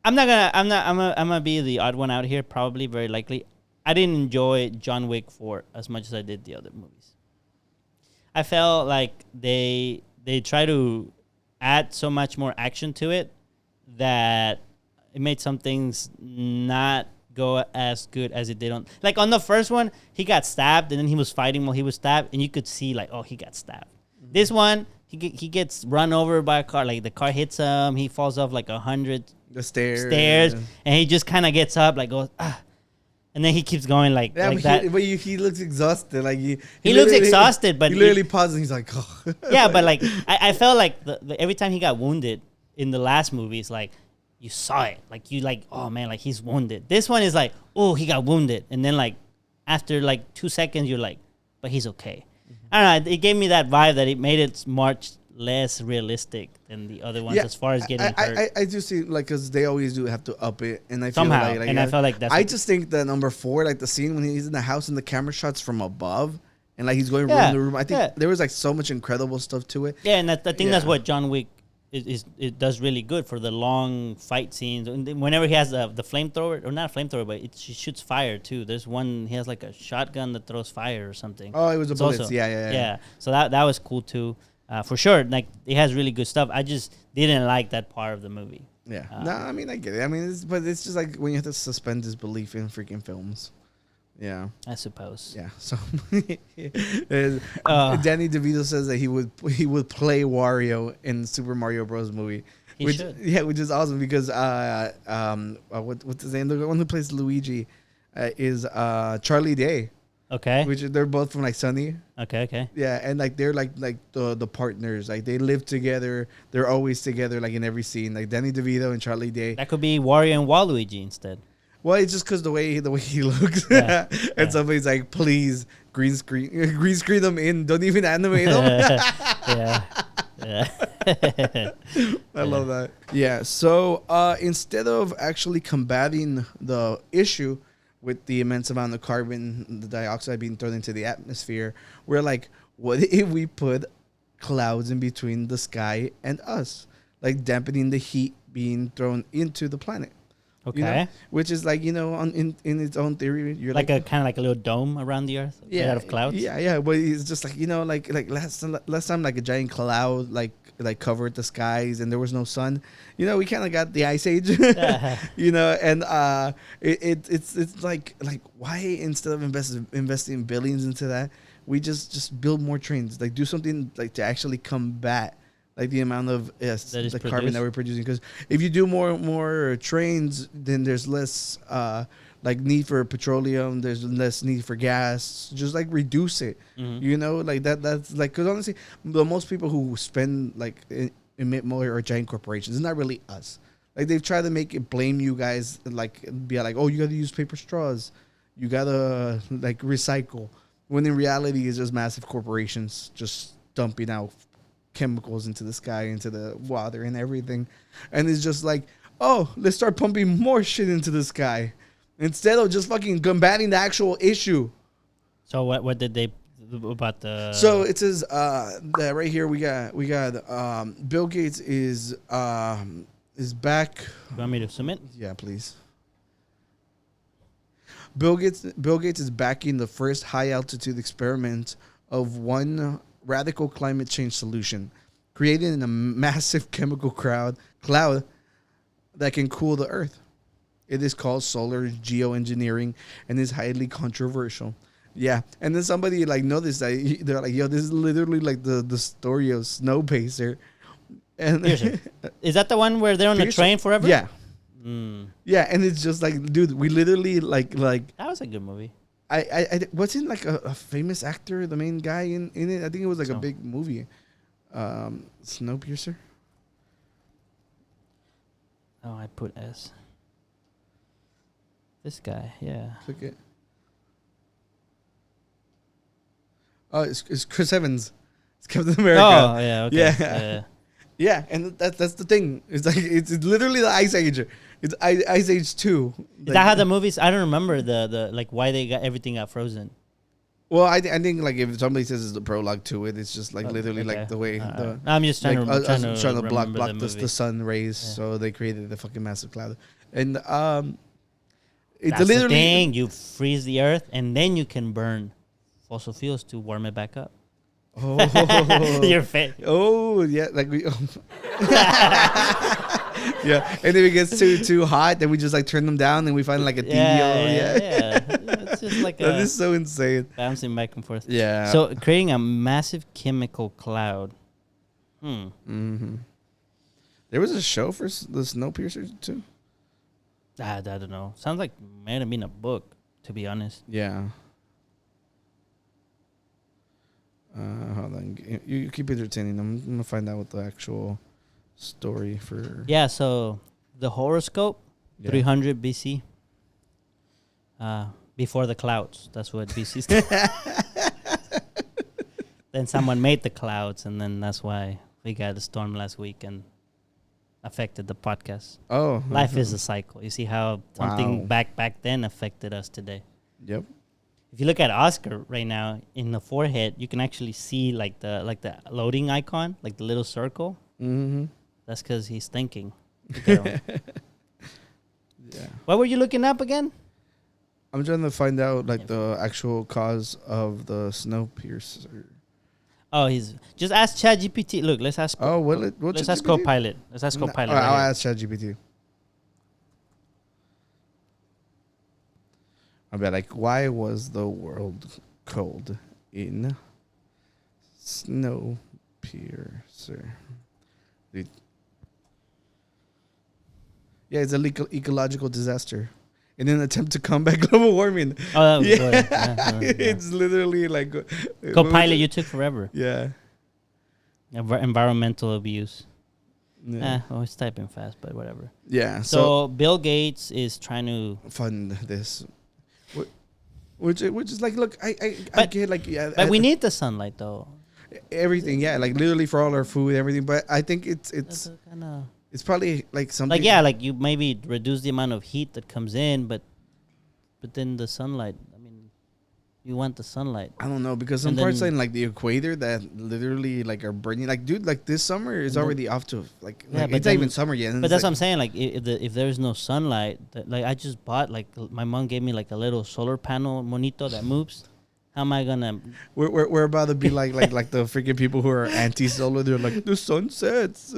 I'm gonna be the odd one out here. Probably, very likely. I didn't enjoy John Wick 4 as much as I did the other movies. I felt like they try to add so much more action to it that it made some things not go as good as it did on. Like on the first one, he got stabbed and then he was fighting while he was stabbed, and you could see like, oh, he got stabbed. Mm-hmm. This one, he gets run over by a car. Like the car hits him, he falls off like 100 The stairs, and he just kind of gets up, like goes and then he keeps going like that. He looks exhausted. Like he looks literally- exhausted, but he literally pauses. And he's like, oh. yeah, but like I felt like every time he got wounded in the last movie, it's like you saw it, like you like, oh man, like he's wounded. This one is like, oh, he got wounded, and then like after like 2 seconds, you're like, but he's okay. Mm-hmm. I don't know. It gave me that vibe that it made it much less realistic than the other ones as far as getting hurt. I do see like because they always do have to up it, and I Somehow, feel like and I felt like that's. I just think that number 4, like the scene when he's in the house and the camera shots from above, and like he's going room to room. I think there was like so much incredible stuff to it. Yeah, and I think that's what John Wick it does really good for the long fight scenes. And whenever he has the flamethrower, or not a flamethrower, but it shoots fire too. There's one, he has like a shotgun that throws fire or something. Oh, it was the bullets. Also, Yeah. So that was cool too. For sure, like it has really good stuff. I just didn't like that part of the movie. Yeah. No, I mean I get it. I mean, but it's just like when you have to suspend disbelief in freaking films. Yeah. I suppose. Yeah. So Danny DeVito says that he would play Wario in Super Mario Bros. Movie. He should. Yeah, which is awesome because what's his name? The one who plays Luigi is Charlie Day. Okay. Which they're both from like Sunny. Okay. Yeah, and like they're like the partners. Like they live together. They're always together. Like in every scene. Like Danny DeVito and Charlie Day. That could be Wario and Waluigi instead. Well, it's just because the way he looks, and somebody's like, "Please green screen them in. Don't even animate them." Yeah. I love that. Yeah. So instead of actually combating the issue with the immense amount of carbon dioxide being thrown into the atmosphere, we're like, what if we put clouds in between the sky and us, like dampening the heat being thrown into the planet? Okay. You know? Which is like, in its own theory, you're like a kind of like a little dome around the earth made out of clouds. Yeah. But it's just like, like last time like a giant cloud like covered the skies and there was no sun. We kind of got the ice age. And it's like why instead of investing billions into that, we just build more trains, like do something like to actually combat like the amount of the carbon that we're producing. Because if you do more trains, then there's less like need for petroleum. There's less need for gas. Just like reduce it. Mm-hmm. Like that's like, because honestly, the most people who spend like emit more are giant corporations. It's not really us. Like they've tried to make it blame you guys. Like be like, oh, you got to use paper straws. You gotta like recycle. When in reality, it's just massive corporations just dumping out chemicals into the sky, into the water and everything. And it's just like, oh, let's start pumping more shit into the sky instead of just fucking combating the actual issue. So what did they about the? So it says that right here we got Bill Gates is back. You want me to submit? Yeah, please. Bill Gates is backing the first high altitude experiment of one radical climate change solution created in a massive chemical cloud that can cool the Earth. It is called solar geoengineering and is highly controversial. Yeah, and then somebody like noticed that they're like, "Yo, this is literally like the story of Snow Pacer." And is that the one where they're on the train forever? Yeah, yeah, and it's just like, dude, we literally like that was a good movie. I wasn't like a famous actor, the main guy in it. I think it was like a big movie. Snowpiercer. Oh, I put S. This guy, yeah. Click it. Oh, it's Chris Evans. It's Captain America. Oh, yeah, okay. Yeah. Yeah, and that's the thing. It's like it's literally the Ice Age. It's Ice Age 2. Is that how the movies? I don't remember the like why they got everything got frozen. Well, I think like if somebody says it's the prologue to it, it's just like literally like the way I'm just trying like, to block the sun rays, so they created the fucking massive cloud, and it's that's literally the thing. You freeze the Earth, and then you can burn fossil fuels to warm it back up. Oh, your face. Oh yeah, like we. Yeah, and if it gets too hot, then we just like turn them down, and we find like a yeah. It's just like that is so insane. Bouncing back and forth. Yeah. So creating a massive chemical cloud. Mm-hmm. There was a show for the Snowpiercer too. I don't know. Sounds like might have been a book, to be honest. Yeah. Hold on. You keep entertaining. I'm gonna find out what the actual story for. Yeah. So the horoscope, 300 BC. Before the clouds. That's what BC stands. Then someone made the clouds, and then that's why we got a storm last week and affected the podcast. Oh. Life is a cycle. You see how something back then affected us today. Yep. If you look at Oscar right now in the forehead, you can actually see like the loading icon, like the little circle. Mm-hmm. That's because he's thinking. Yeah. What were you looking up again? I'm trying to find out like the actual cause of the Snowpiercer. Oh, he's just ask ChatGPT. Look, let's ask. Oh, let's ask Copilot. Let's ask Copilot. I'll ask ChatGPT. I'll be like, why was the world cold in Snowpiercer? Yeah, it's an ecological disaster in an attempt to combat global warming. Oh, that was yeah. good. Yeah. It's literally like Copilot. You took forever. Yeah. Environmental abuse. Yeah. It's typing fast, but whatever. Yeah. So Bill Gates is trying to fund this. Which is like, look, I get like, yeah, but we need the sunlight though. Everything, yeah, like literally for all our food, everything. But I think it's probably like something. Like like you maybe reduce the amount of heat that comes in, but then the sunlight. I mean, you want the sunlight. I don't know, because some parts in like the equator that literally like are burning. Like, dude, like this summer is already off to like it's not even summer yet. But that's what I'm saying. Like if there's no sunlight, like I just bought like my mom gave me like a little solar panel monito that moves. How am I gonna? We're about to be like the freaking people who are anti-solar. They're like, the sun sets.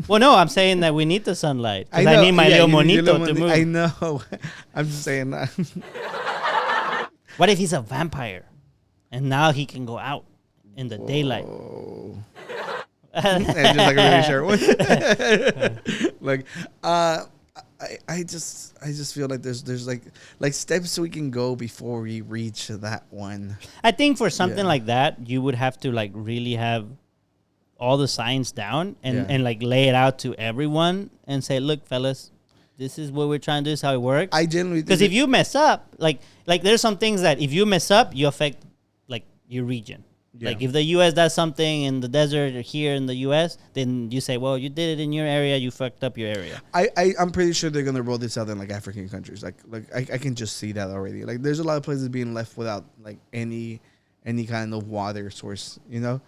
Well, no, I'm saying that we need the sunlight. I need my little monito to move. I know. I'm just saying that. What if he's a vampire, and now he can go out in the daylight? And just like a really short one. Like, I just feel like there's like steps we can go before we reach that one. I think for something like that, you would have to like really have all the science down and like lay it out to everyone and say, look, fellas, this is what we're trying to do. This is how it works. I genuinely because if you mess up, like there's some things that if you mess up, you affect like your region. Yeah. Like if the U.S. does something in the desert or here in the U.S., then you say, well, you did it in your area, you fucked up your area. I'm pretty sure they're gonna roll this out in like African countries. Like I can just see that already. Like there's a lot of places being left without like any kind of water source, you know.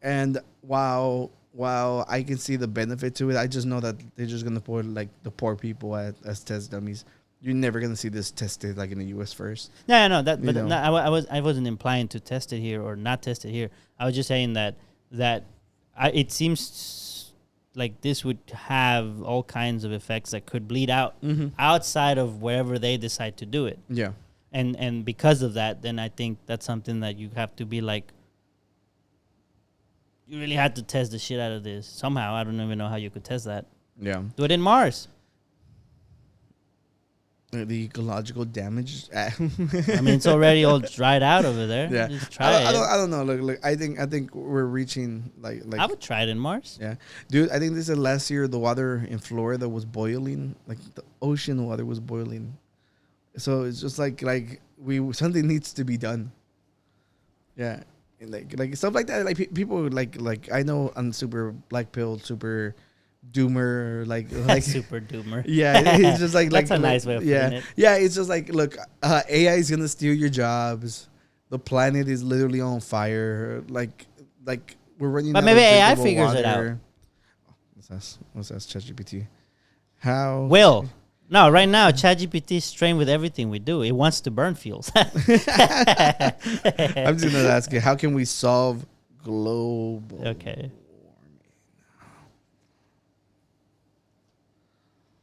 And while I can see the benefit to it, I just know that they're just gonna put like the poor people as test dummies. You're never gonna see this tested like in the U.S. first. No, no, that. But no, I wasn't implying to test it here or not test it here. I was just saying that it seems like this would have all kinds of effects that could bleed out outside of wherever they decide to do it. Yeah. And because of that, then I think that's something that you have to be like, you really had to test the shit out of this somehow. I don't even know how you could test that. Yeah. Do it in Mars. The ecological damage. I mean, it's already all dried out over there. Yeah. Just try it. I don't know. Look, I think we're reaching like. I would try it in Mars. Yeah, dude. I think this is last year. The water in Florida was boiling. Like the ocean water was boiling. So it's just like something needs to be done. Yeah, and like stuff like that. Like people like I know I'm super black pill, super doomer, like Super doomer. Yeah, it's just like That's a nice way of putting it. Yeah, it's just like, look, AI is gonna steal your jobs. The planet is literally on fire. Like we're running. But out maybe of AI drinkable figures it water. What's that? ChatGPT. How? No, right now, ChatGPT is trained with everything we do. It wants to burn fuels. I'm just gonna ask you, how can we solve global? Okay.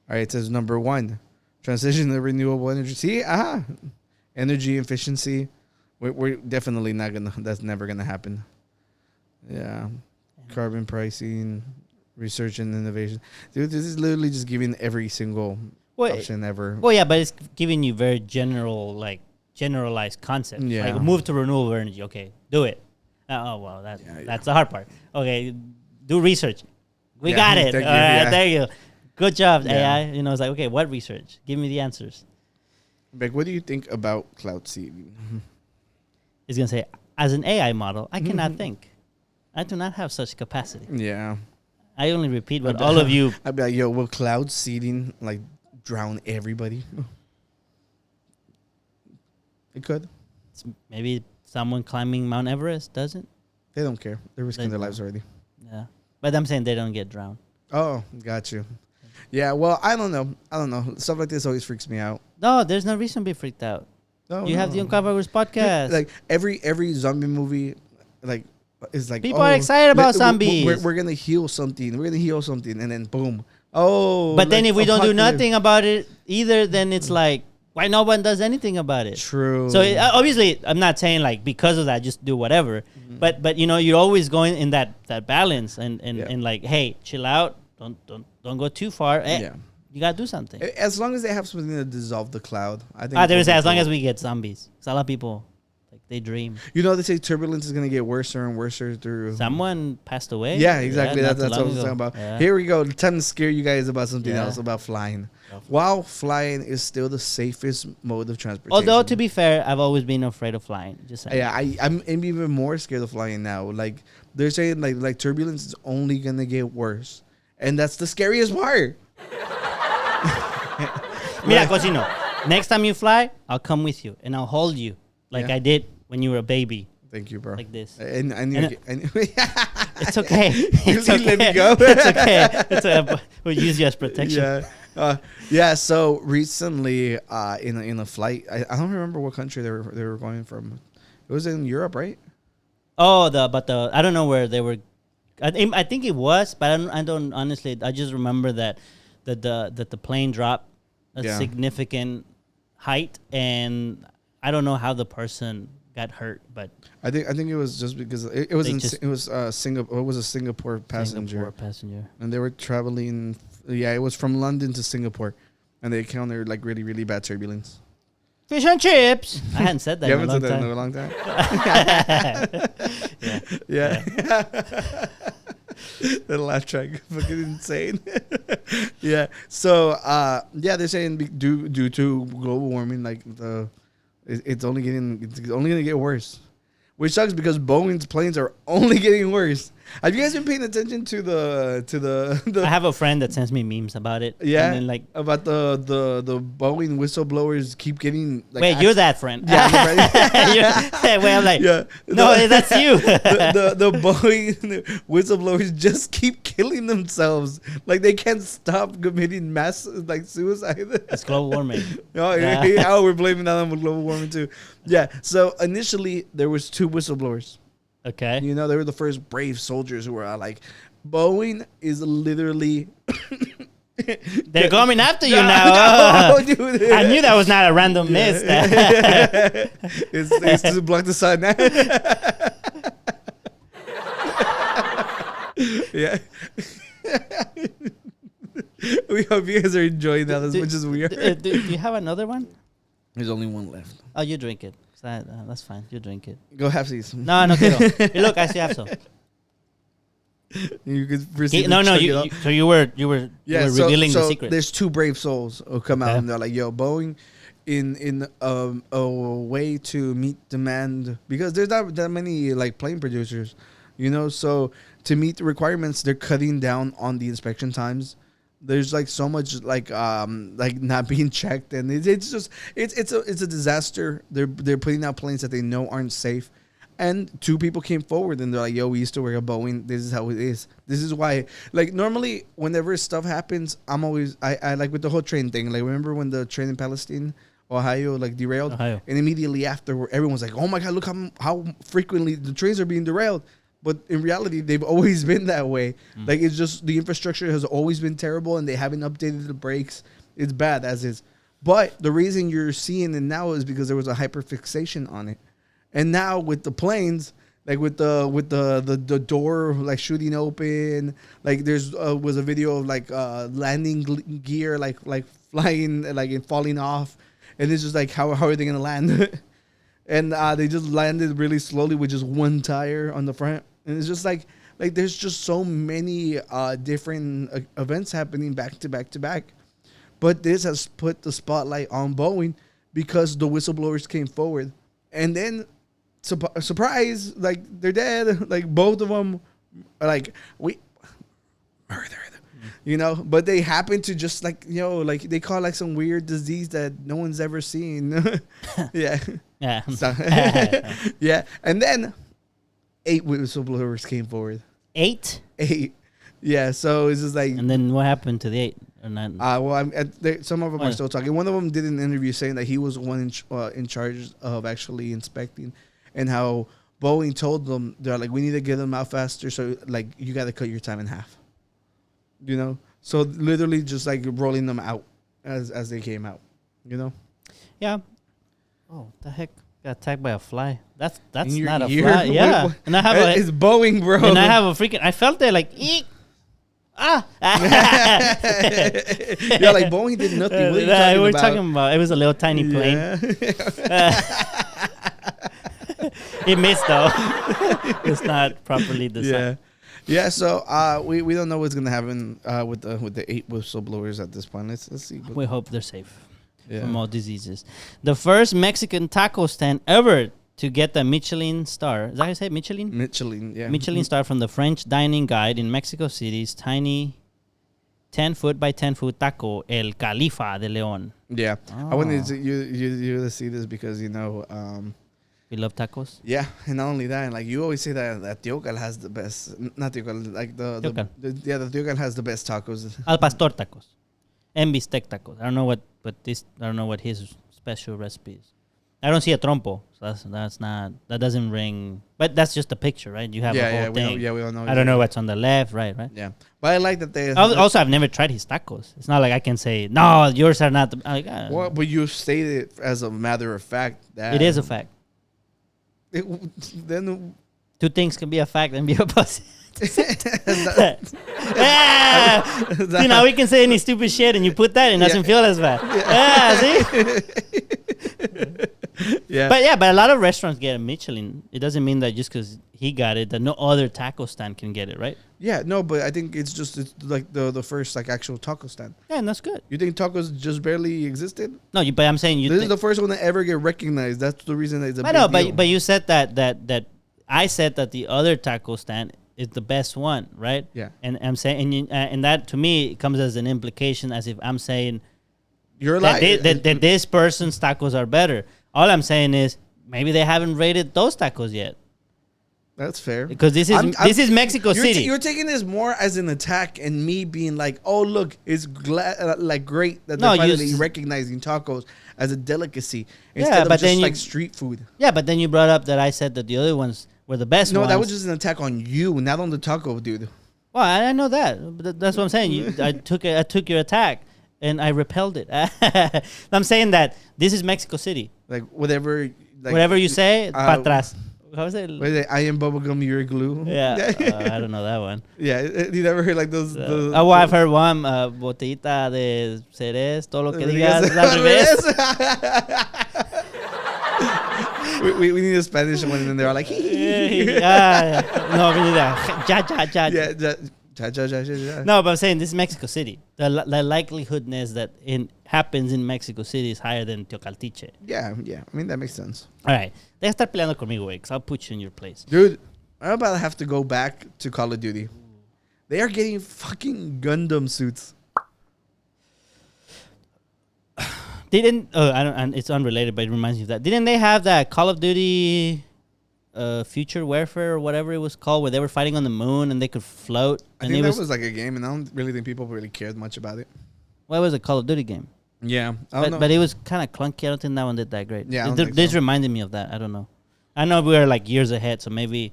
All right, it says number 1, transition to renewable energy. See, energy efficiency. We're definitely not gonna. That's never gonna happen. Yeah, carbon pricing, research and innovation. Dude, this is literally just giving every single option ever. Well, yeah, but it's giving you very generalized concepts. Yeah. Like move to renewable energy. Okay, do it. That's the hard part. Okay, do research. We got it. All right, there you go. Good job, AI. You know, it's like, okay, what research? Give me the answers. Beck, what do you think about cloud seeding? It's going to say, as an AI model, I cannot think. I do not have such capacity. Yeah. I only repeat what all of you... I'd be like, yo, will cloud seeding, like, drown everybody? It could. Maybe someone climbing Mount Everest doesn't. They don't care. They're risking their lives already. Yeah. But I'm saying they don't get drowned. Oh, got you. Yeah, well, I don't know. Stuff like this always freaks me out. No, there's no reason to be freaked out. No, You have the Uncovered podcast. Like every zombie movie, like is like people are excited about zombies. We're gonna heal something. We're gonna heal something, and then boom. Oh, but then if we don't do nothing about it either, then it's like, why no one does anything about it? True. So obviously, I'm not saying like because of that, just do whatever. But you know, you're always going in that balance and like, hey, chill out. Don't go too far. You gotta do something. As long as they have something to dissolve the cloud, I think. As long as we get zombies. Because a lot of people, like, they dream. You know, they say turbulence is gonna get worse and worse through. Someone passed away. Yeah, exactly. Yeah, that's what I was talking about. Yeah. Here we go. Time to scare you guys about something Yeah. else, about flying. While flying is still the safest mode of transportation. Although, to be fair, I've always been afraid of flying. Just saying. Yeah, I'm even more scared of flying now. Like they're saying, like turbulence is only gonna get worse, and that's the scariest part. Mira, Cosino, next time you fly, I'll come with you and I'll hold you like I did when you were a baby. Thank you, bro. Like this. And It's okay. It's okay. Let me go. It's okay. We'll use you as protection. Yeah. So recently, in a flight, I don't remember what country they were going from. It was in Europe, right? Oh, I don't know where they were. I think it was, but I don't honestly. I just remember that the plane dropped a significant height, and I don't know how the person got hurt, but I think it was just because it was Singapore. It was a Singapore passenger, and they were traveling. Yeah, it was from London to Singapore, and they encountered like really, really bad turbulence. Fish and chips. I hadn't said that. You haven't said that in a long time. Yeah. The laugh track, fucking insane. Yeah. So, they're saying due to global warming, like it's only gonna get worse, which sucks because Boeing's planes are only getting worse. Have you guys been paying attention to the? I have a friend that sends me memes about it. Yeah, and then about the Boeing whistleblowers keep getting. Like, wait, you're that friend? Yeah, I'm like, no, that's you. the Boeing whistleblowers just keep killing themselves. Like they can't stop committing mass suicide. It's global warming. We're blaming that on global warming too. Yeah. So initially there was 2 whistleblowers. Okay. You know, they were the first brave soldiers who were like, Boeing is literally. They're coming after you now. No, dude. I knew that was not a random miss. It's to block the sun. Yeah. We hope you guys are enjoying that as much as we are. Do you have another one? There's only one left. Oh, you drink it. That's fine. You drink it. Go have these. No quiero. Hey, look, I still have some. You could proceed. No. To You were revealing the secret. There's two brave souls who come out and they're like, "Yo, Boeing, in a way to meet demand, because there's not that many like plane producers, you know. So to meet the requirements, they're cutting down on the inspection times. There's like so much like not being checked, and it's a disaster. They're putting out planes that they know aren't safe." And two people came forward and they're like, yo, we used to work at Boeing. This is how it is. This is why, like, normally whenever stuff happens, I like with the whole train thing. Like, remember when the train in Palestine, Ohio, like derailed? Ohio. And immediately after, everyone's like, oh my God, look how frequently the trains are being derailed. But in reality, they've always been that way. Like, it's just the infrastructure has always been terrible and they haven't updated the brakes. It's bad as is. But the reason you're seeing it now is because there was a hyperfixation on it. And now with the planes, like with the door like shooting open, like there's was a video of like landing gear like flying like and falling off, and it's just like how are they gonna land? And they just landed really slowly with just one tire on the front, and it's just like there's just so many different events happening back to back to back. But this has put the spotlight on Boeing because the whistleblowers came forward, and then. Surprise, like they're dead, like both of them are like we murdered, you know, but they happen to just like, you know, like they call like some weird disease that no one's ever seen. Yeah. So, yeah. And then 8 whistleblowers came forward. 8? 8. Yeah. So it's just like. And then what happened to the 8? Or not? Well, some of them are still talking. One of them did an interview saying that he was the one in charge of actually inspecting. And how Boeing told them, they're like, we need to get them out faster. So, like, you got to cut your time in half. You know? So, literally just, like, rolling them out as they came out. You know? Yeah. Oh, the heck? Got attacked by a fly. That's not a ear? fly. Yeah. And I have it's Boeing, bro. And I have a freaking... I felt it like... Eek. Ah! Yeah, like, Boeing did nothing. What are you talking about? It was a little tiny plane. Yeah. It missed though. It's not properly designed. Yeah. So we don't know what's gonna happen with the 8 whistleblowers at this point. Let's see. We hope they're safe from all diseases. The first Mexican taco stand ever to get the Michelin star. Is that how you say it? Michelin? Michelin, yeah. Michelin star from the French dining guide in Mexico City's tiny 10-foot by 10-foot taco, El Califa de León. Yeah. I wanted you to see this because, you know, we love tacos. Yeah, and not only that, and like you always say that Teocal has the best, not Teocal, like the Teocal has the best tacos. Al pastor tacos, and bistec tacos. I don't know what his special recipe is. I don't see a trompo, so that doesn't ring. But that's just a picture, right? You have a whole thing. We don't know. I don't know what's on the left, right. Yeah, but I like that they. Also, I've never tried his tacos. It's not like I can say no, yours are not. Well, but you stated as a matter of fact that it is a fact. Then two things can be a fact and be opposite. You know, we can say any stupid shit and you put that and it doesn't feel as bad. See? Yeah. But a lot of restaurants get a Michelin. It doesn't mean that just because he got it that no other taco stand can get it, right? Yeah, no, but I think it's like the first like actual taco stand. Yeah, and that's good. You think tacos just barely existed? No, but I'm saying this is the first one to ever get recognized. That's the reason it's a big deal. But you said that I said that the other taco stand is the best one, right? Yeah. And I'm saying, and that to me comes as an implication, as if I'm saying you're that, that this person's tacos are better. All I'm saying is maybe they haven't rated those tacos yet. That's fair. Because this is Mexico City. You're taking this more as an attack and me being like, oh, look, it's great that they're finally recognizing tacos as a delicacy instead of just like street food. Yeah, but then you brought up that I said that the other ones were the best No, ones. that was just an attack on you, not on the taco dude. Well, I know that. But that's what I'm saying. I took your attack and I repelled it. I'm saying that this is Mexico City. Like whatever. Like, Whatever you say, pa atrás. How is it? What is it? I am bubblegum, you're glue. Yeah, I don't know that one. Yeah, you never heard like those. Oh, I've heard one. Botellita de cerez, todo lo que digas es al revés. we need a Spanish one, and they're all like, No, me neither. yeah. No, but I'm saying this is Mexico City. The likelihoodness that it happens in Mexico City is higher than Teocaltiche. Yeah. I mean, that makes sense. All right. Deja estar peleando conmigo, güey, because I'll put you in your place. Dude, I'm about to have to go back to Call of Duty. They are getting fucking Gundam suits. Didn't I don't? And it's unrelated, but it reminds me of that. Didn't they have that Call of Duty, Future Warfare or whatever it was called, where they were fighting on the moon and they could float? I think that was like a game, and I don't really think people really cared much about it. Well, it was a Call of Duty game. Yeah, I don't know. But it was kind of clunky. I don't think that one did that great. Yeah, I don't think this so. reminded me of that. I don't know. I know we are like years ahead, so maybe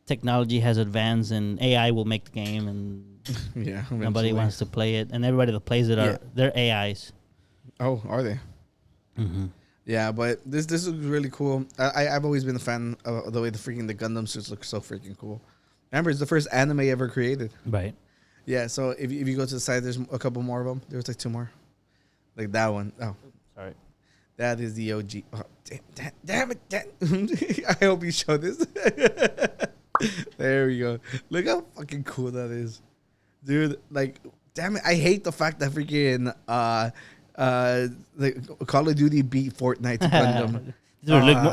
technology has advanced and AI will make the game, and Yeah, nobody eventually. wants to play it, and everybody that plays it are they're AIs. Oh, are they? Mm-hmm. Yeah, but this looks really cool. I've always been a fan of the way the Gundam suits look so freaking cool. Remember, it's the first anime ever created. Right. Yeah, so if you go to the side, there's a couple more of them. There's like 2 more. Like that one. Oh, Sorry. that is the OG. Oh, damn it. I hope you show this. There we go. Look how fucking cool that is. Dude, like, damn it. I hate the fact that freaking like Call of Duty beat Fortnite to Gundam.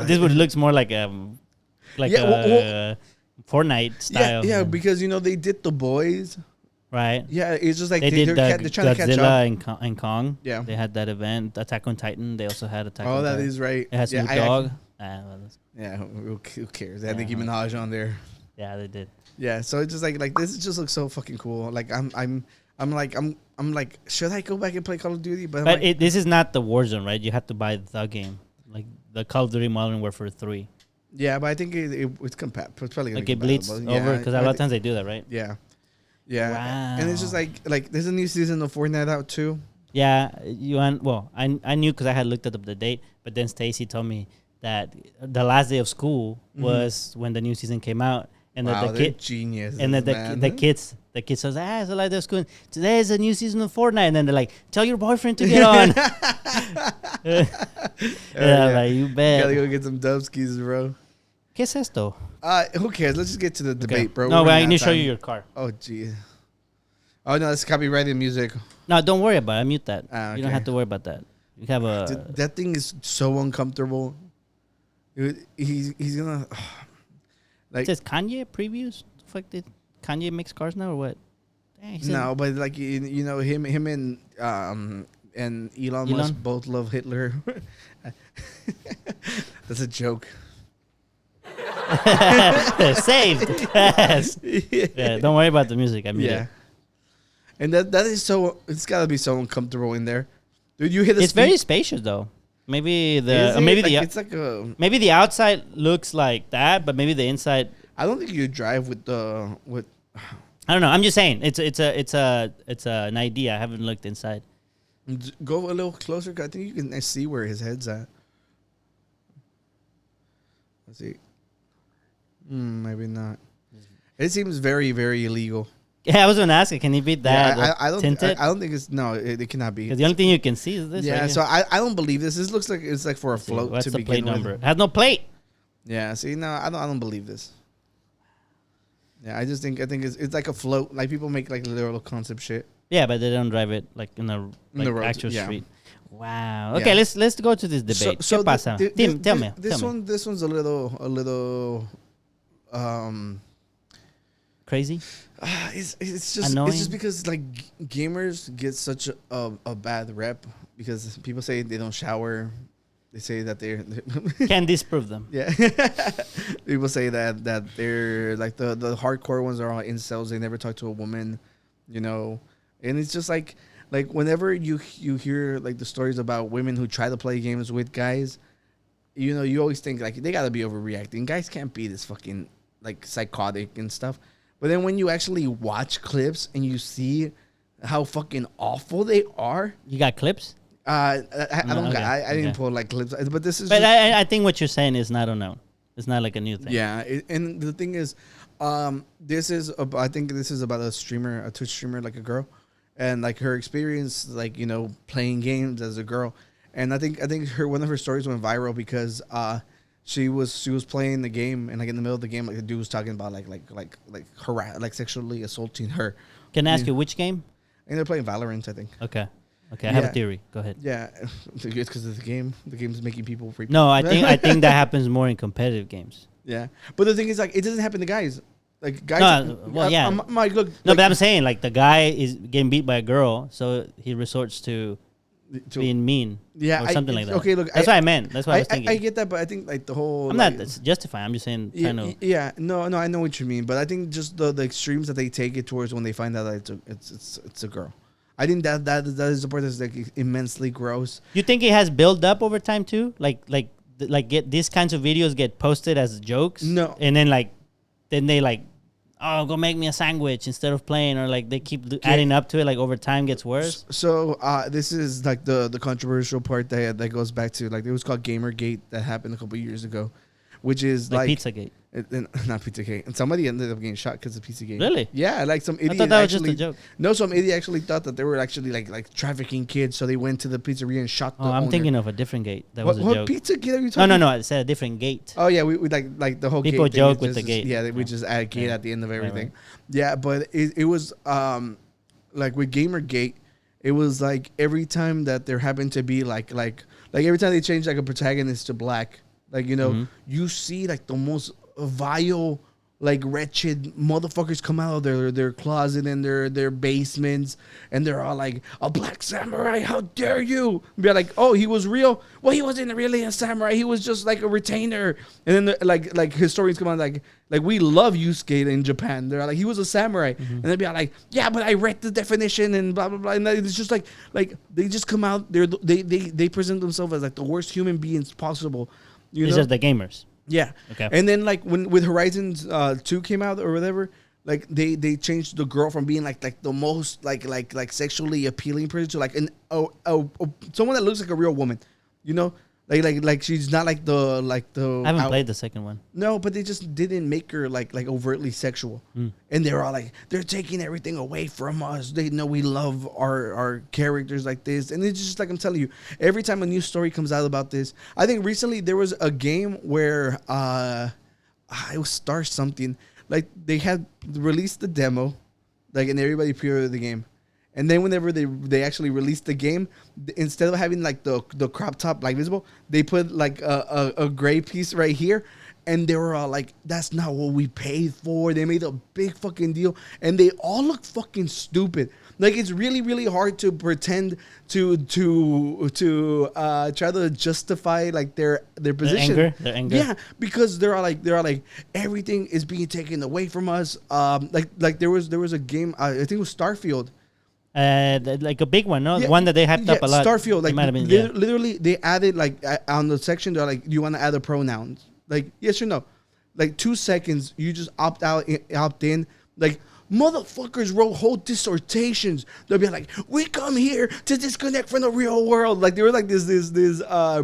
This would looks more like Fortnite style. Yeah, because they did The Boys. Right. Yeah, it's just like They did they're trying to catch up. Godzilla and Kong. Yeah. They had that event. Attack on Titan. They also had Attack Oh, on that Titan. is right. It has yeah, Snoop Dogg. Who cares? They had Yeah. Nicki Minaj on there. Yeah, they did. Yeah, so it's just like this just looks so fucking cool. Like I'm like, should I go back and play Call of Duty? But, But this is not the Warzone, right? You have to buy the game, like the Call of Duty Modern Warfare 3. yeah, but I think it's compatible. It's probably gonna Like be it bleeds compatible. over Yeah, because a lot of times they do that, right? Yeah, yeah. Wow. And it's just like there's a new season of Fortnite out too. Yeah, I knew because I had looked up the date, but then Stacy told me that the last day of school was when the new season came out, and Wow, that the they're kid genius. and then the kids says, it's the last day of school. Today is a new season of Fortnite, and then they're like, tell your boyfriend to get on. Like you bet. Gotta go get some dubskis, bro. ¿Qué es esto? Who cares? Let's just get to the debate, Okay. bro. No, We're but I running need out to show of you time. your car. Oh, gee. Oh no, it's copyrighted music. No, don't worry about it. I mute that. Ah, You don't okay. have to worry about that. You have a. Dude, that thing is so uncomfortable. He's gonna like It says Kanye previews. The fuck did Kanye makes cars now or what? Dang, he said- no, but like him and Elon Musk both love Hitler. That's a joke. Saved. Yes. Yeah, don't worry about the music. I mute Yeah, it. and that is so. It's gotta be so uncomfortable in there, dude. You hit the It's very spacious though. Maybe it's like a. maybe the outside looks like that, but maybe the inside. I don't think you drive with the with. I don't know. I'm just saying. It's an idea. I haven't looked inside. Go a little closer. 'Cause I think you can see where his head's at. Let's see. Maybe not. It seems very, very illegal. Yeah, I was gonna ask it. Can you beat that? Yeah, I don't. tinted? I don't think it's no. It cannot be. Because the only thing you can see is this. Yeah, right so here. I don't believe this. This looks like it's like for a See, float what's to the begin plate number? with. It has no plate. Yeah, see, no, I don't believe this. Yeah, I think it's like a float. Like people make like little concept shit. Yeah, but they don't drive it like in the the road, actual yeah. street. Wow. Okay, Yeah. let's go to this debate. ¿Qué pasa? Tell me. This one's a little Crazy. it's just Annoying? because like gamers get such a bad rep because people say they don't shower. They say that they're Can disprove them. yeah. People say that they're like the hardcore ones are all incels. They never talk to a woman, and it's just like whenever you hear like the stories about women who try to play games with guys, you always think like they gotta be overreacting. Guys can't be this fucking like psychotic and stuff. But then when you actually watch clips and you see how fucking awful they are, You got clips? I don't. Okay, I didn't okay. pull like clips, but this is. But just, I think what you're saying is not unknown. It's not like a new thing. yeah, and the thing is, this is. I think this is about a streamer, a Twitch streamer, like a girl, and like her experience, like playing games as a girl, and I think one of her stories went viral because she was playing the game and like in the middle of the game, like the dude was talking about like sexually assaulting her. Can I ask you which game? And they're playing Valorant, I think. Okay. I have Yeah. a theory. Go ahead. Yeah, it's because of the game. The game's making people freak. No, I think that happens more in competitive games. Yeah, but the thing is, like, it doesn't happen to guys. Like guys. No, well, yeah. I'm like, look. No, like, but I'm saying like the guy is getting beat by a girl, so he resorts to being mean. Yeah, or something like that. Okay, look. That's what I meant. That's what I was thinking. I get that, but I think like the whole. I'm not justifying. I'm just saying. Yeah, Trying to. yeah, no, I know what you mean, but I think just the extremes that they take it towards when they find out that it's a girl. I think that is the part that's like immensely gross. You think it has built up over time too? Like get these kinds of videos get posted as jokes? No. And then they like, oh, go make me a sandwich instead of playing, or like they keep adding up to it. Like over time gets worse. So this is like the controversial part that goes back to like it was called Gamergate that happened a couple years ago, which is like Pizzagate. Not Pizzagate, and somebody ended up getting shot because of Pizzagate. Really? Yeah, like some idiot. I thought that was actually, just a joke. No, some idiot actually thought that they were actually like trafficking kids, so they went to the pizzeria and shot the Oh, I'm owner. thinking of a different gate. That What, was a what joke. Pizzagate are you No, talking? no. I said a different gate. Oh yeah, we like the whole People gate thing joke is with the just- gate. Yeah, we Yeah. just add gate Yeah. at the end of Right, everything. right. Yeah, but it was like with Gamergate, it was like every time that there happened to be like every time they changed like a protagonist to black, like you see like the most vile, like wretched motherfuckers come out of their closet and their basements, and they're all like, a black samurai, how dare you? Be like, oh, he was real. Well, he wasn't really a samurai. He was just like a retainer. And then like historians come on like we love Yusuke in Japan. They're like, he was a samurai, and they'd be like, yeah, but I read the definition and blah blah blah. And it's just like they just come out. They present themselves as like the worst human beings possible. It's just the gamers. Yeah. Okay. And then like with Horizons 2 came out or whatever, like they changed the girl from being like the most like sexually appealing person to like someone that looks like a real woman, like she's not like the I haven't played the second one. No, but they just didn't make her like overtly sexual. And they're all like, they're taking everything away from us. They know we love our characters like this. And it's just like, I'm telling you, every time a new story comes out about this, I think recently there was a game where it was Star something. Like they had released the demo, like, and everybody pre-ordered the game. And then whenever they actually released the game, instead of having like the crop top like visible, they put like a gray piece right here, and they were all like, "That's not what we paid for." They made a big fucking deal, and they all look fucking stupid. Like it's really really hard to pretend to try to justify like their position. Their anger. Yeah, because they're all like everything is being taken away from us. Like there was a game, I think it was Starfield. Like a big one, no? Yeah, One that they hyped up a lot. Starfield, like It might have been, literally, they added like on the section. They're like, "Do you want to add the pronouns?" Like, yes or no. Like 2 seconds, you just opt in. Like motherfuckers wrote whole dissertations. They'll be like, "We come here to disconnect from the real world." Like there was like this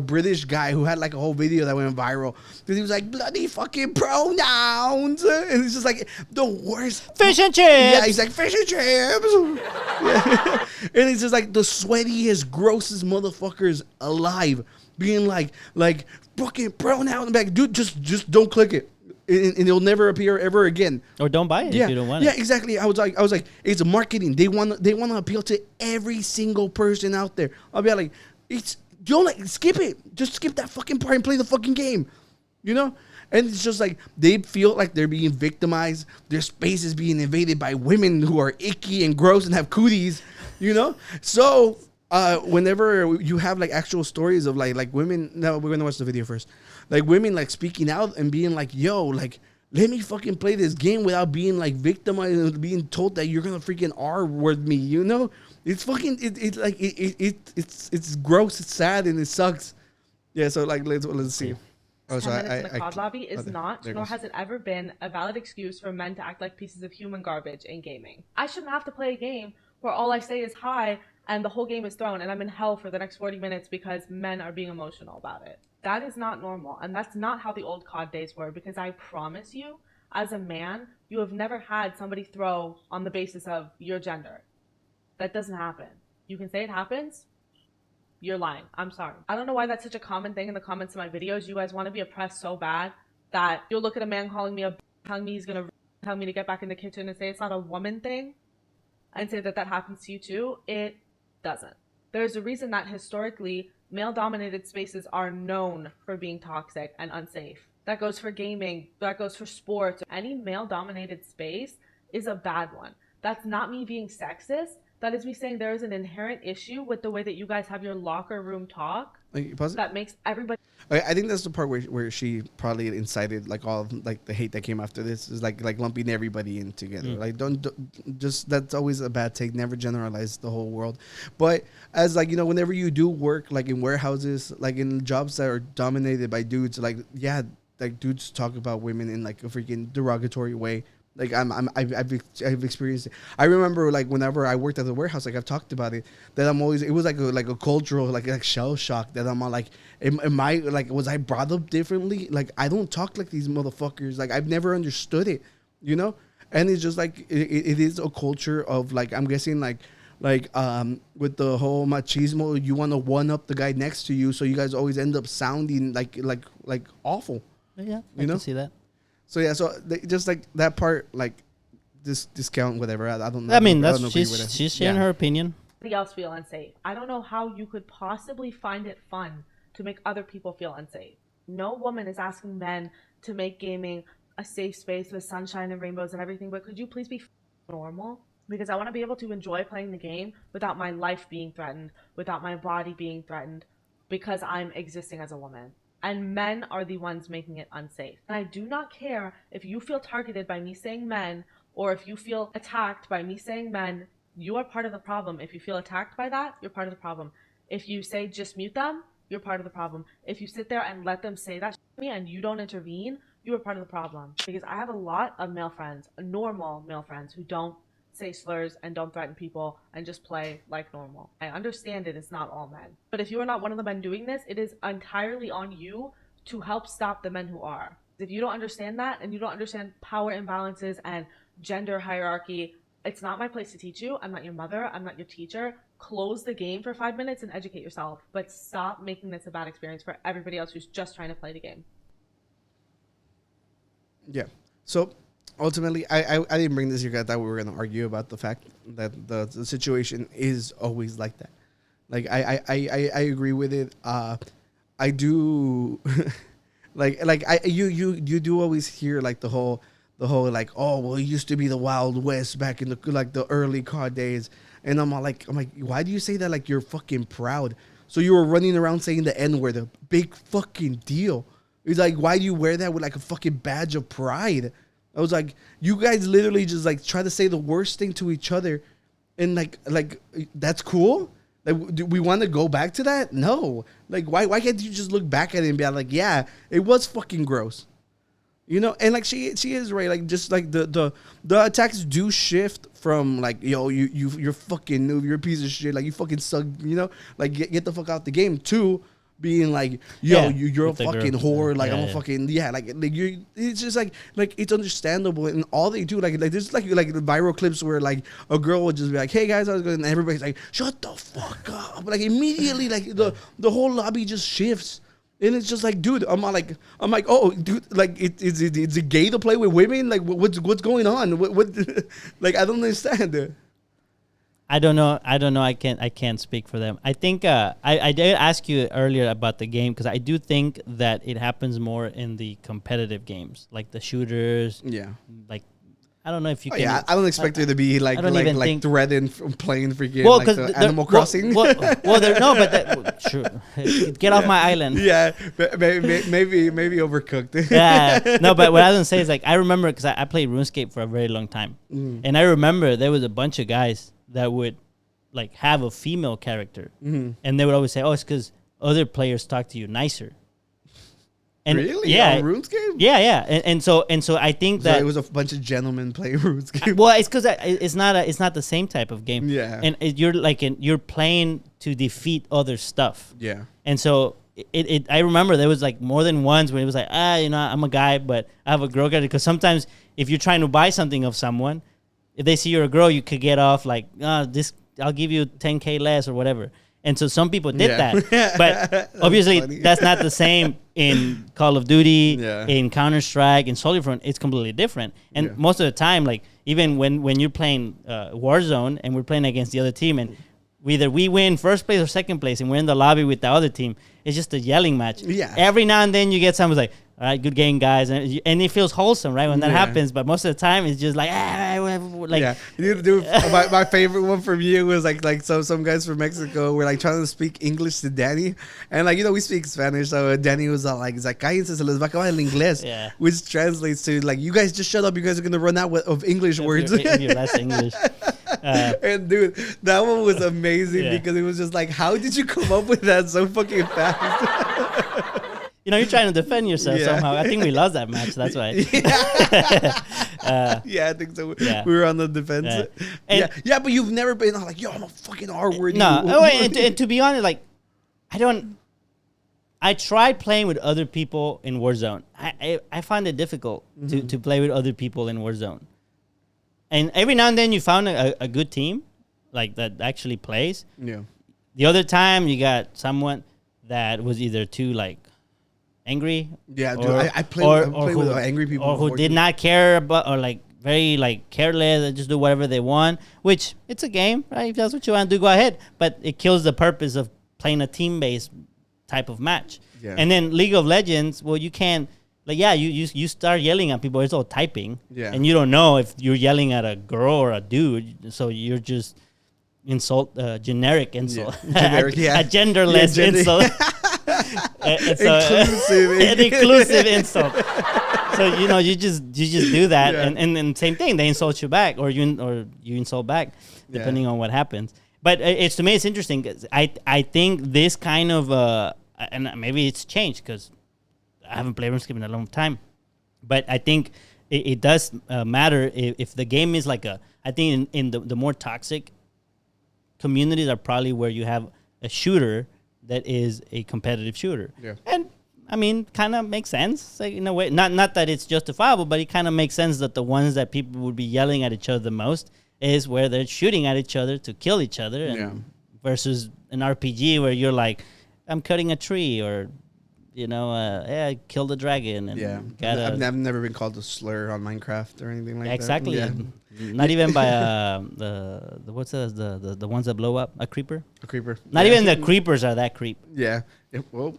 British guy who had like a whole video that went viral because he was like, "Bloody fucking pronouns," and it's just like the worst. Fish and chips. Yeah, he's like fish and chips. Yeah. And it's just like the sweatiest, grossest motherfuckers alive, being like fucking pronoun back, dude. Just don't click it, and it'll never appear ever again. Or don't buy it if you don't want it. Yeah, exactly. I was like, it's marketing. They want to appeal to every single person out there. I'll be like, don't like skip it. Just skip that fucking part and play the fucking game. And it's just like they feel like they're being victimized. Their space is being invaded by women who are icky and gross and have cooties. So whenever you have like actual stories of like women, no, we're gonna watch the video first. Like women like speaking out and being like, "Yo, like let me fucking play this game without being like victimized and being told that you're gonna freaking R-word me." It's fucking it's gross, it's sad, and it sucks. Yeah. So like let's see. Oh, so 10 minutes in a COD I lobby is okay, not, there nor goes. has it ever been, a valid excuse for men to act like pieces of human garbage in gaming. I shouldn't have to play a game where all I say is hi and the whole game is thrown and I'm in hell for the next 40 minutes because men are being emotional about it. That is not normal, and that's not how the old COD days were, because I promise you, as a man, you have never had somebody throw on the basis of your gender. That doesn't happen. You can say it happens. You're lying. I'm sorry. I don't know why that's such a common thing in the comments of my videos. You guys want to be oppressed so bad that you'll look at a man calling me telling me he's going to tell me to get back in the kitchen and say it's not a woman thing and say that that happens to you too. It doesn't. There's a reason that historically male-dominated spaces are known for being toxic and unsafe. That goes for gaming. That goes for sports. Any male-dominated space is a bad one. That's not me being sexist. That is me saying there is an inherent issue with the way that you guys have your locker room talk that makes everybody. I think that's the part where she probably incited like all like the hate that came after this is like lumping everybody in together. Like don't just, that's always a bad take. Never generalize the whole world. But as like, you know, whenever you do work like in warehouses, like in jobs that are dominated by dudes, like yeah, like dudes talk about women in like a freaking derogatory way. Like I've experienced it. I remember like whenever I worked at the warehouse, like I've talked about it, that I'm always, it was like a cultural like shell shock that I'm all like, am I like, was I brought up differently? Like I don't talk like these motherfuckers. Like I've never understood it, you know. And it's just like it is a culture of like, I'm guessing like with the whole machismo, you want to one up the guy next to you, so you guys always end up sounding like awful. Yeah, you know? can see that. So yeah, so just like that part, like this discount, whatever. I don't know. I mean, don't that's agree with it. she's sharing her opinion. Else feel unsafe. I don't know how you could possibly find it fun to make other people feel unsafe. No woman is asking men to make gaming a safe space with sunshine and rainbows and everything, but could you please be normal? Because I want to be able to enjoy playing the game without my life being threatened, without my body being threatened, because I'm existing as a woman. And men are the ones making it unsafe. And I do not care if you feel targeted by me saying men, or if you feel attacked by me saying men. You are part of the problem. If you feel attacked by that, you're part of the problem. If you say just mute them, you're part of the problem. If you sit there and let them say that to me and you don't intervene, you are part of the problem. Because I have a lot of male friends, normal male friends, who don't say slurs and don't threaten people and just play like normal. I understand it's not all men. But if you are not one of the men doing this, it is entirely on you to help stop the men who are. If you don't understand that and you don't understand power imbalances and gender hierarchy, it's not my place to teach you. I'm not your mother. I'm not your teacher. Close the game for 5 minutes and educate yourself. But stop making this a bad experience for everybody else who's just trying to play the game. Yeah. So ultimately, I didn't bring this here 'cause I thought we were going to argue about the fact that the situation is always like that. Like I agree with it. I do you do always hear like the whole like, oh well, it used to be the Wild West back in the early COD days, and I'm like why do you say that like you're fucking proud? So you were running around saying the N-word, a big fucking deal. It's like, why do you wear that with like a fucking badge of pride? I was like, you guys literally just like try to say the worst thing to each other, and like that's cool. Like, do we want to go back to that? No. Like, why can't you just look back at it and be like, yeah, it was fucking gross, you know? And like she is right. Like just like the attacks do shift from like, yo, you're fucking noob, you're a piece of shit, like you fucking suck, you know? Like get the fuck out the game, to being like, yo, you're a fucking whore, like I'm a fucking like you. It's just like it's understandable, and all they do like there's like the viral clips where like a girl would just be like, hey guys, I was going, and everybody's like, shut the fuck up, like immediately like the whole lobby just shifts, and it's just like, dude, I'm like, oh dude, like it's it gay to play with women? Like what's going on? What like I don't understand it. I don't know. I can't speak for them. I think I did ask you earlier about the game, because I do think that it happens more in the competitive games, like the shooters. Yeah. Like, I don't know if you can. Yeah, I don't expect it to be like threatened from playing freaking like Animal Crossing. Well, sure. Get off my island. Yeah, maybe overcooked. Yeah, no, but what I was gonna say is like, I remember, because I played RuneScape for a very long time, and I remember there was a bunch of guys that would like have a female character, and they would always say, oh, it's because other players talk to you nicer. And Really? yeah, On RuneScape? yeah. And so I think So that it was a bunch of gentlemen playing RuneScape. well, it's because it's not the same type of game. Yeah. And you're playing to defeat other stuff. Yeah. And so I remember there was like more than once when it was like, I'm a guy, but I have a girl guy. Because sometimes if you're trying to buy something of someone, if they see you're a girl, you could get off like, I'll give you 10K less or whatever. And so some people did that. But obviously that's not the same in Call of Duty, in Counter-Strike, in Soldier Front. It's completely different. And most of the time, like even when you're playing Warzone and we're playing against the other team and either we win first place or second place and we're in the lobby with the other team, it's just a yelling match. Yeah. Every now and then you get someone who's like, all right, good game, guys. And it feels wholesome, right, when that happens. But most of the time, it's just like, like. Yeah. My favorite one from you was like some guys from Mexico were like trying to speak English to Danny. And like, we speak Spanish. So Danny was like, cállense, se les va a acabar el inglés. Yeah. Which translates to like, you guys just shut up. You guys are going to run out of English words. Your last English. And dude, that one was amazing because it was just like, how did you come up with that so fucking fast? You're trying to defend yourself somehow. I think we lost that match. That's why. Yeah, I think so. Yeah. We were on the defense. Yeah, but you've never been like, yo, I'm a fucking R-word. No. And to be honest, like, I tried playing with other people in Warzone. I find it difficult to play with other people in Warzone. And every now and then you found a good team, like, that actually plays. Yeah. The other time you got someone that was either too, like, angry. Yeah, dude, I play with angry people. Or who did not care about, or like very like careless and just do whatever they want, which it's a game, right? If that's what you want to do, go ahead. But it kills the purpose of playing a team-based type of match. Yeah. And then League of Legends, well, you can't, like, you start yelling at people, it's all typing. Yeah. And you don't know if you're yelling at a girl or a dude, so you're just generic insult. Generic, a genderless insult. An inclusive insult. So you just do that, and same thing. They insult you back, or you insult back, depending on what happens. But it's, to me, it's interesting because I think this kind of and maybe it's changed because I haven't played RuneScape in a long time, but I think it does matter if the game is like I think in the more toxic communities are probably where you have a shooter that is a competitive shooter. Yeah. And I mean, kind of makes sense, like, in a way. Not that it's justifiable, but it kind of makes sense that the ones that people would be yelling at each other the most is where they're shooting at each other to kill each other, and versus an RPG where you're like, I'm cutting a tree, or kill the dragon. And I've never been called a slur on Minecraft or anything like that. Exactly. Not even by the ones that blow up, a creeper. A creeper. Not even the creepers are that creep. Yeah. Well.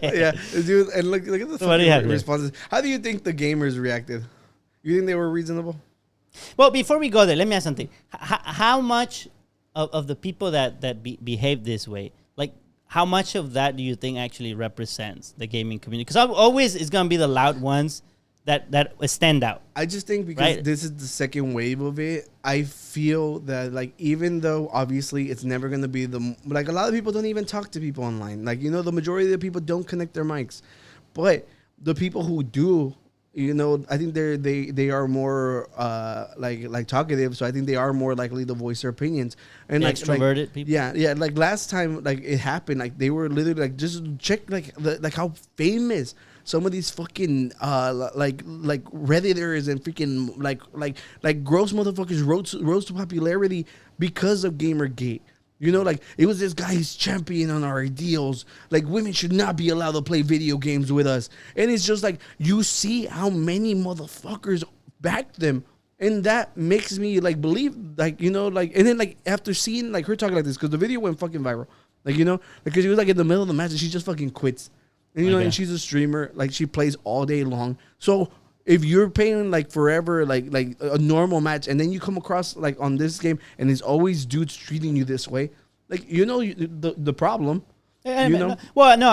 Yeah, dude. And look at the responses. How do you think the gamers reacted? You think they were reasonable? Well, before we go there, let me ask something. How much of the people that behave this way, like, how much of that do you think actually represents the gaming community? Because always it's going to be the loud ones that stand out. I just think because this is the second wave of it, I feel that, like, even though obviously it's never going to be like, a lot of people don't even talk to people online. Like, the majority of the people don't connect their mics. But the people who do, I think they are more like talkative, so I think they are more likely to voice their opinions. And like extroverted people. Yeah. Like last time, like it happened, like they were literally like, just check like how famous some of these fucking like Redditors and freaking like gross motherfuckers rose to popularity because of Gamergate. Like, it was this guy who's championing on our ideals. Like, women should not be allowed to play video games with us. And it's just like, you see how many motherfuckers backed them. And that makes me, like, believe, like, like, and then, like, after seeing, like, her talking like this, because the video went fucking viral. Like, because she was, like, in the middle of the match and she just fucking quits. And, and she's a streamer. Like, she plays all day long. So if you're playing like forever, like a normal match, and then you come across like on this game, and there's always dudes treating you this way, like the problem. Well, no,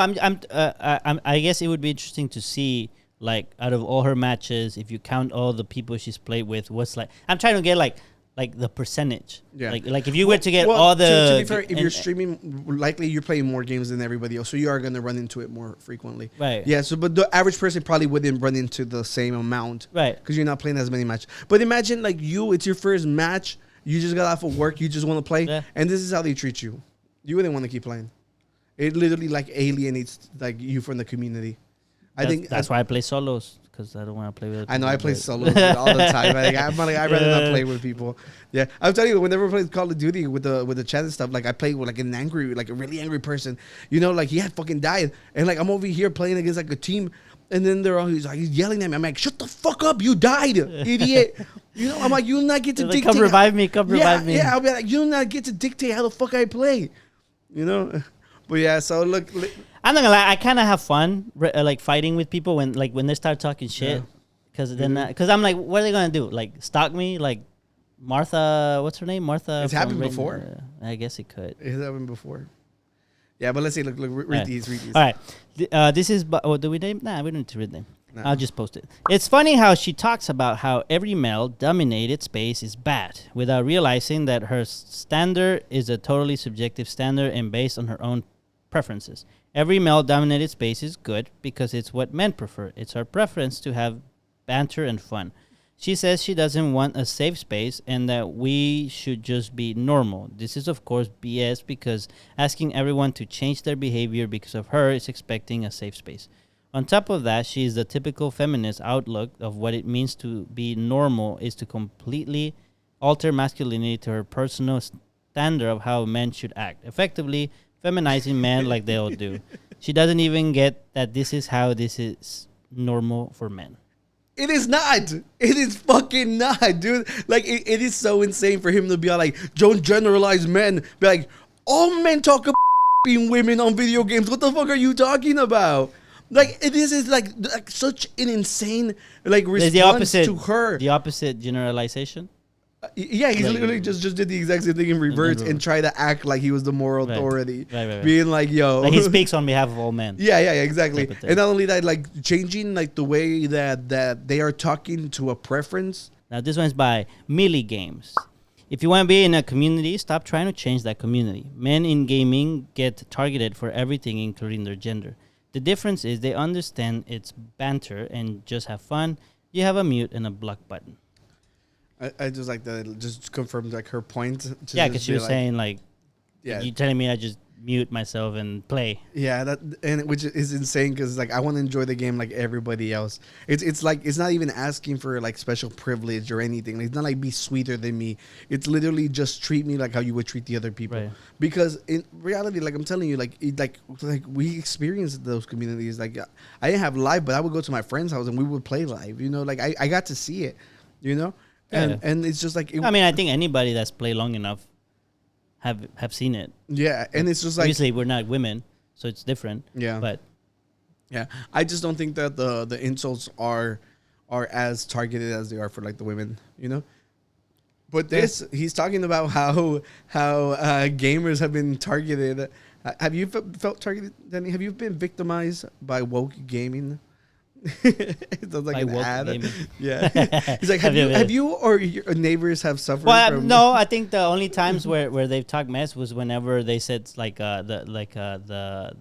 I guess it would be interesting to see, like, out of all her matches, if you count all the people she's played with, what's like. I'm trying to get like like the percentage. Yeah. Like if you were to get Well, all the to be fair, if you're streaming, likely you're playing more games than everybody else, so you are going to run into it more frequently. Right. Yeah. So, but the average person probably wouldn't run into the same amount. Right. Because you're not playing as many matches. But imagine like it's your first match. You just got off of work. You just want to play, and this is how they treat you. You wouldn't want to keep playing. It literally like alienates like you from the community. I think that's why I play solos, because I don't want to play with. I know I play solos all the time. I'd rather not play with people. Yeah, I'm telling you, whenever I play Call of Duty with the chat and stuff, like I play with like a really angry person. You know, like he had fucking died, and like I'm over here playing against like a team, and then he's yelling at me. I'm like, shut the fuck up, you died, idiot. You know, I'm like, you do not get to dictate. Come revive me, come revive me. Yeah, I'll be like, you do not get to dictate how the fuck I play. You know, but yeah. So look. I'm not gonna lie. I kind of have fun, like fighting with people when they start talking shit, because I'm like, what are they gonna do? Like stalk me? Like Martha, what's her name? Martha. It's happened before. I guess it could. It's happened before. Yeah, but let's see. Look, read these. All right, this is. Do we name? Nah, we don't need to read them. No. I'll just post it. It's funny how she talks about how every male-dominated space is bad, without realizing that her standard is a totally subjective standard and based on her own preferences. Every male-dominated space is good because it's what men prefer. It's our preference to have banter and fun. She says she doesn't want a safe space and that we should just be normal. This is, of course, BS, because asking everyone to change their behavior because of her is expecting a safe space. On top of that, she is the typical feminist outlook of what it means to be normal is to completely alter masculinity to her personal standard of how men should act. Effectively, feminizing men like they all do. She doesn't even get that this is how this is normal for men. It is not. It is fucking not, dude. Like, it is so insane for him to be like, don't generalize men. Be like, all men talk about being women on video games. What the fuck are you talking about? Like, this is like such an insane like response to her. The opposite generalization. Yeah, he's literally just did the exact same thing in reverse and try to act like he was the moral authority. Right. Being like, yo. Like he speaks on behalf of all men. Yeah, exactly. And not only that, like changing like the way that they are talking to a preference. Now this one's by Melee Games. If you want to be in a community, stop trying to change that community. Men in gaming get targeted for everything, including their gender. The difference is they understand it's banter and just have fun. You have a mute and a block button. I just like that. It just confirmed like her point. Yeah, because she was like, saying like, yeah, you telling me I just mute myself and play. Yeah, which is insane because like I want to enjoy the game like everybody else. It's like it's not even asking for like special privilege or anything. Like, it's not like be sweeter than me. It's literally just treat me like how you would treat the other people. Right. Because in reality, like I'm telling you, like we experienced those communities. Like I didn't have live, but I would go to my friend's house and we would play live. You know, like I got to see it. You know. And it's just like I think anybody that's played long enough have seen it. Yeah, and it's just like obviously we're not women, so it's different. Yeah, but yeah, I just don't think that the insults are as targeted as they are for like the women, you know. But he's talking about how gamers have been targeted. Have you felt targeted, Danny? Have you been victimized by woke gaming? It sounds like an ad. Gaming. Yeah, he's like, have you or your neighbors have suffered? Well, from no, I think the only times where they've talked mess was whenever they said like the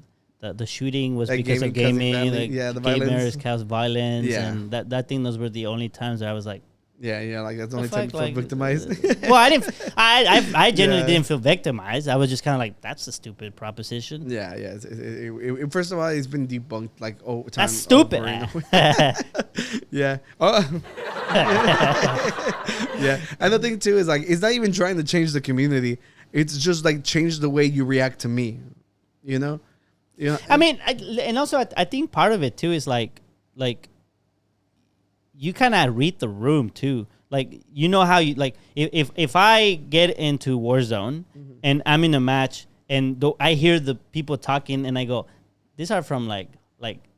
shooting was like because of gaming. Like the gamers cause violence, and that thing. Those were the only times that I was like. Yeah, like that's the only time you feel victimized. Well, I didn't. I genuinely didn't feel victimized. I was just kind of like, that's a stupid proposition. Yeah. First of all, it's been debunked like time. That's stupid. Yeah. Oh. Yeah. And the thing too is like, it's not even trying to change the community. It's just like change the way you react to me. You know. Yeah. I mean, and also I think part of it too is like. You kind of read the room too. Like, you know how you like if I get into Warzone and I'm in a match and I hear the people talking and I go, these are from like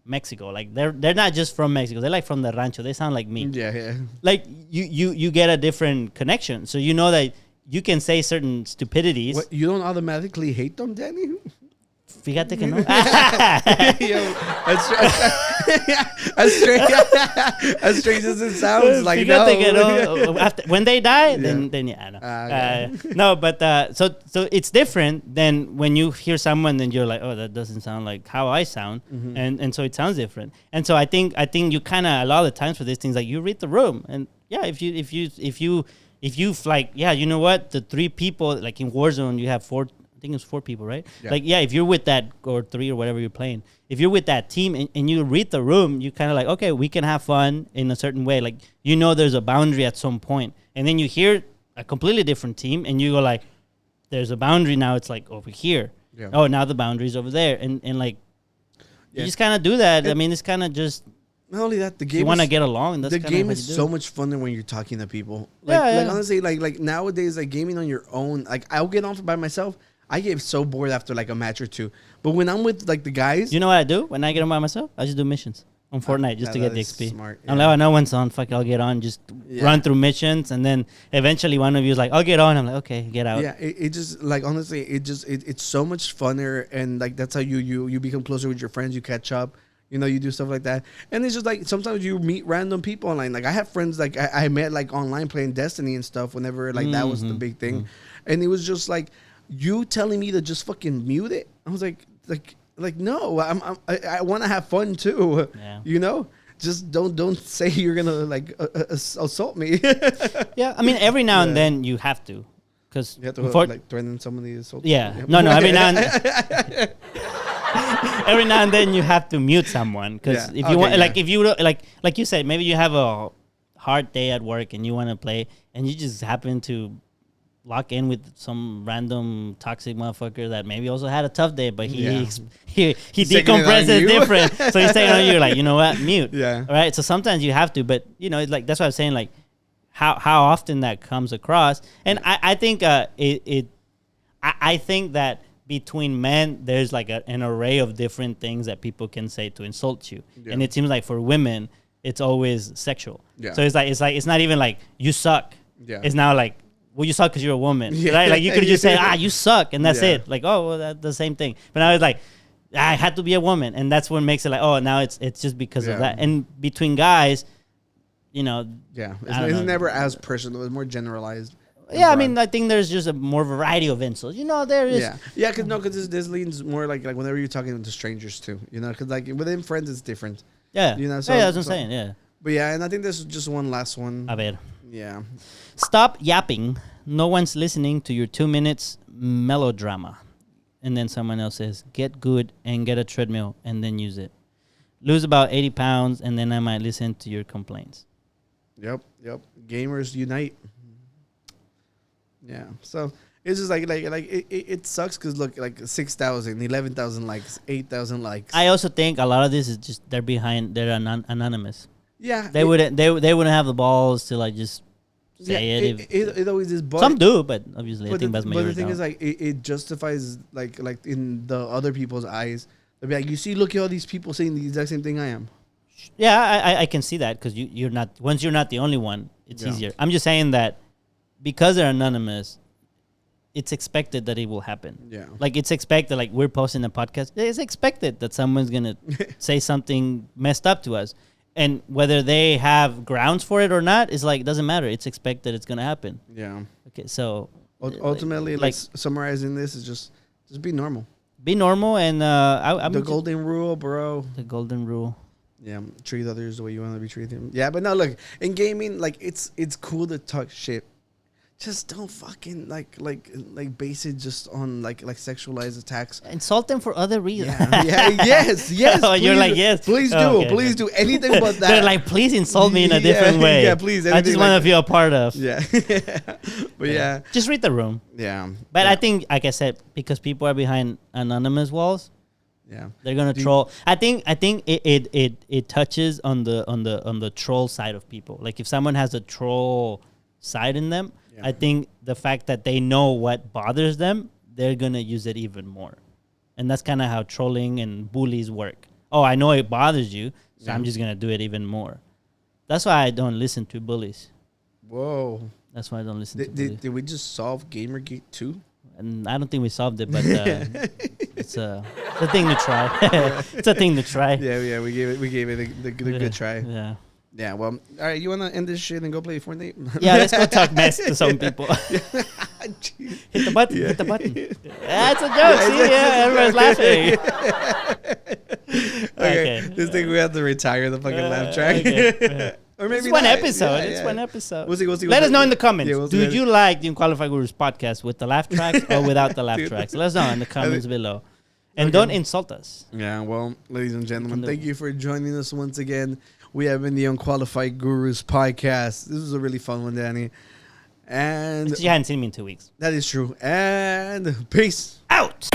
Mexico. Like they're not just from Mexico. They're like from the rancho. They sound like me. Yeah. Like you get a different connection. So you know that you can say certain stupidities. What, you don't automatically hate them, Danny? Fíjate que no. Yo, as strange as it sounds, like Fíjate que no. no. When they die, Yeah. then yeah, no. Okay. No, but so it's different than when you hear someone and you're like, oh, that doesn't sound like how I sound, and so it sounds different. And so I think you kind of a lot of the times for these things, like you read the room, and yeah, if you like, yeah, you know what, the 3 people, like in Warzone, you have 4. I think it's 4 people, right? Yeah. Like, yeah, if you're with that, or 3 or whatever you're playing, if you're with that team and you read the room, you kind of like, okay, we can have fun in a certain way. Like, you know, there's a boundary at some point, and then you hear a completely different team, and you go like, there's a boundary now. It's like over here. Yeah. Oh, now the boundary's over there, and like, Yeah. you just kind of do that. I mean, it's kind of just. Not only that, the game You want to is- get along. And that's the kinda game how is you do so it. much funner when you're talking to people. Yeah, Like yeah. honestly, like nowadays, like gaming on your own, like I'll get on by myself. I get so bored after like a match or 2. But when I'm with like the guys, You know what I do when I get on by myself? I just do missions on Fortnite just to that get the is XP. smart, I'm yeah. like, oh, no one's on. Fuck, I'll get on. Just Yeah. run through missions, and then eventually one of you is like, I'll get on. I'm like, okay, get out. yeah, it just like honestly, it's so much funner, and like that's how you become closer with your friends. You catch up. You know, you do stuff like that, and it's just like sometimes you meet random people online. Like I have friends like I met like online playing Destiny and stuff. Whenever like that was the big thing, and it was just like you telling me to just fucking mute it. I was like no, I want to have fun too. Yeah. You know, just don't say you're gonna like assault me. Yeah, I mean, every now and Yeah. then you have to, because You have to like threaten somebody to assault. yeah, you. no, every now and every now and then you have to mute someone, because Yeah. if you Okay, want, yeah. like if you like you said, maybe you have a hard day at work and you want to play, and you just happen to lock in with some random toxic motherfucker that maybe also had a tough day, but he Yeah. he He's taking it on decompresses you. different. So he's saying on you, like, you know what, mute. Yeah. All right. So sometimes you have to, but you know, it's like that's what I'm saying, like how often that comes across, and I think I think that between men there's like an array of different things that people can say to insult you, Yeah. and it seems like for women it's always sexual. Yeah. So it's not even like you suck. Yeah. It's now like, well, you suck because you're a woman, Yeah. right? Like you could just say, you suck, and that's Yeah. it. Like, oh, well, that's the same thing. But now it's like, I had to be a woman, and that's what makes it like, oh, now it's just because Yeah. of that. And between guys, you know, Yeah, I don't it's know. never as personal. It's more generalized. and yeah, I broad. mean, I think there's just a more variety of insults. You know, there is. Yeah, because this leans more like whenever you're talking to strangers too. You know, because like within friends it's different. Yeah. You know, Yeah, so- that's what I'm so- saying. Yeah. But yeah, and I think there's just one last one. A ver. Yeah, Stop yapping. No one's listening to your 2 minutes melodrama. And then someone else says, get good and get a treadmill and then use it. Lose about 80 pounds and then I might listen to your complaints. yep. Gamers unite. Yeah, so it's just like it sucks because look, like 6,000, 11,000 likes, 8,000 likes. I also think a lot of this is just they're anonymous. yeah, They wouldn't have the balls to like just say it. It always is. But Some do, but obviously I But, think the, that's but the majority. thing is, like, it justifies, like in the other people's eyes. They'll be like, you see, look at all these people saying the exact same thing I am. Yeah, I can see that because you're not, once you're not the only one, it's Yeah. easier. I'm just saying that because they're anonymous, it's expected that it will happen. Yeah. Like it's expected, like we're posting a podcast, it's expected that someone's going to say something messed up to us. And whether they have grounds for it or not, is like, doesn't matter. It's expected it's going to happen. Yeah. Okay, so Ultimately, like summarizing this is just be normal. be normal and I'm The just- golden rule, bro. the golden rule. Yeah, treat others the way you want to be treated. Yeah, but no, look, in gaming, like it's cool to talk shit. Just don't fucking like base it just on like sexualized attacks. Insult them for other reasons. Yeah, yes. Oh, you're please like, do. yes. Please do, Oh, okay, please okay. do anything but that. They're like, please insult me in a Yeah, different way. yeah, please, I just anything want like- to feel a part of. Yeah, but yeah, Just read the room. yeah. But yeah. I think, like I said, because people are behind anonymous walls, yeah. they're gonna troll. I think it touches on the troll side of people. Like if someone has a troll side in them, Yeah. I think the fact that they know what bothers them, they're gonna use it even more. And that's kind of how trolling and bullies work. Oh, I know it bothers you, so I'm just gonna do it even more. That's why I don't listen to bullies. Whoa. That's why I don't listen to Did, bullies. did we just solve Gamergate 2? And I don't think we solved it, but It's a thing to try. It's a thing to try. Yeah. We gave it the good try. Yeah. Yeah. Well, all right. You wanna end this shit and go play Fortnite? Yeah, let's go talk mess to some people. Jeez. Hit the button. Yeah. Hit the button. That's a joke. See, yeah, everyone's laughing. Okay. This thing we have to retire the fucking laugh track. Okay. Or maybe It's one not. episode. Yeah, It's yeah. one episode. We'll see. Let us know in the comments. Yeah, we'll see. Did you like the Unqualified Gurus podcast with the laugh tracks or without the laugh Dude. tracks? Let us know in the comments below. And Okay. don't insult us. Yeah, well, ladies and gentlemen, do. thank you for joining us once again. We have been the Unqualified Gurus podcast. This was a really fun one, Danny. And You hadn't seen me in 2 weeks. that is true. And peace. Out!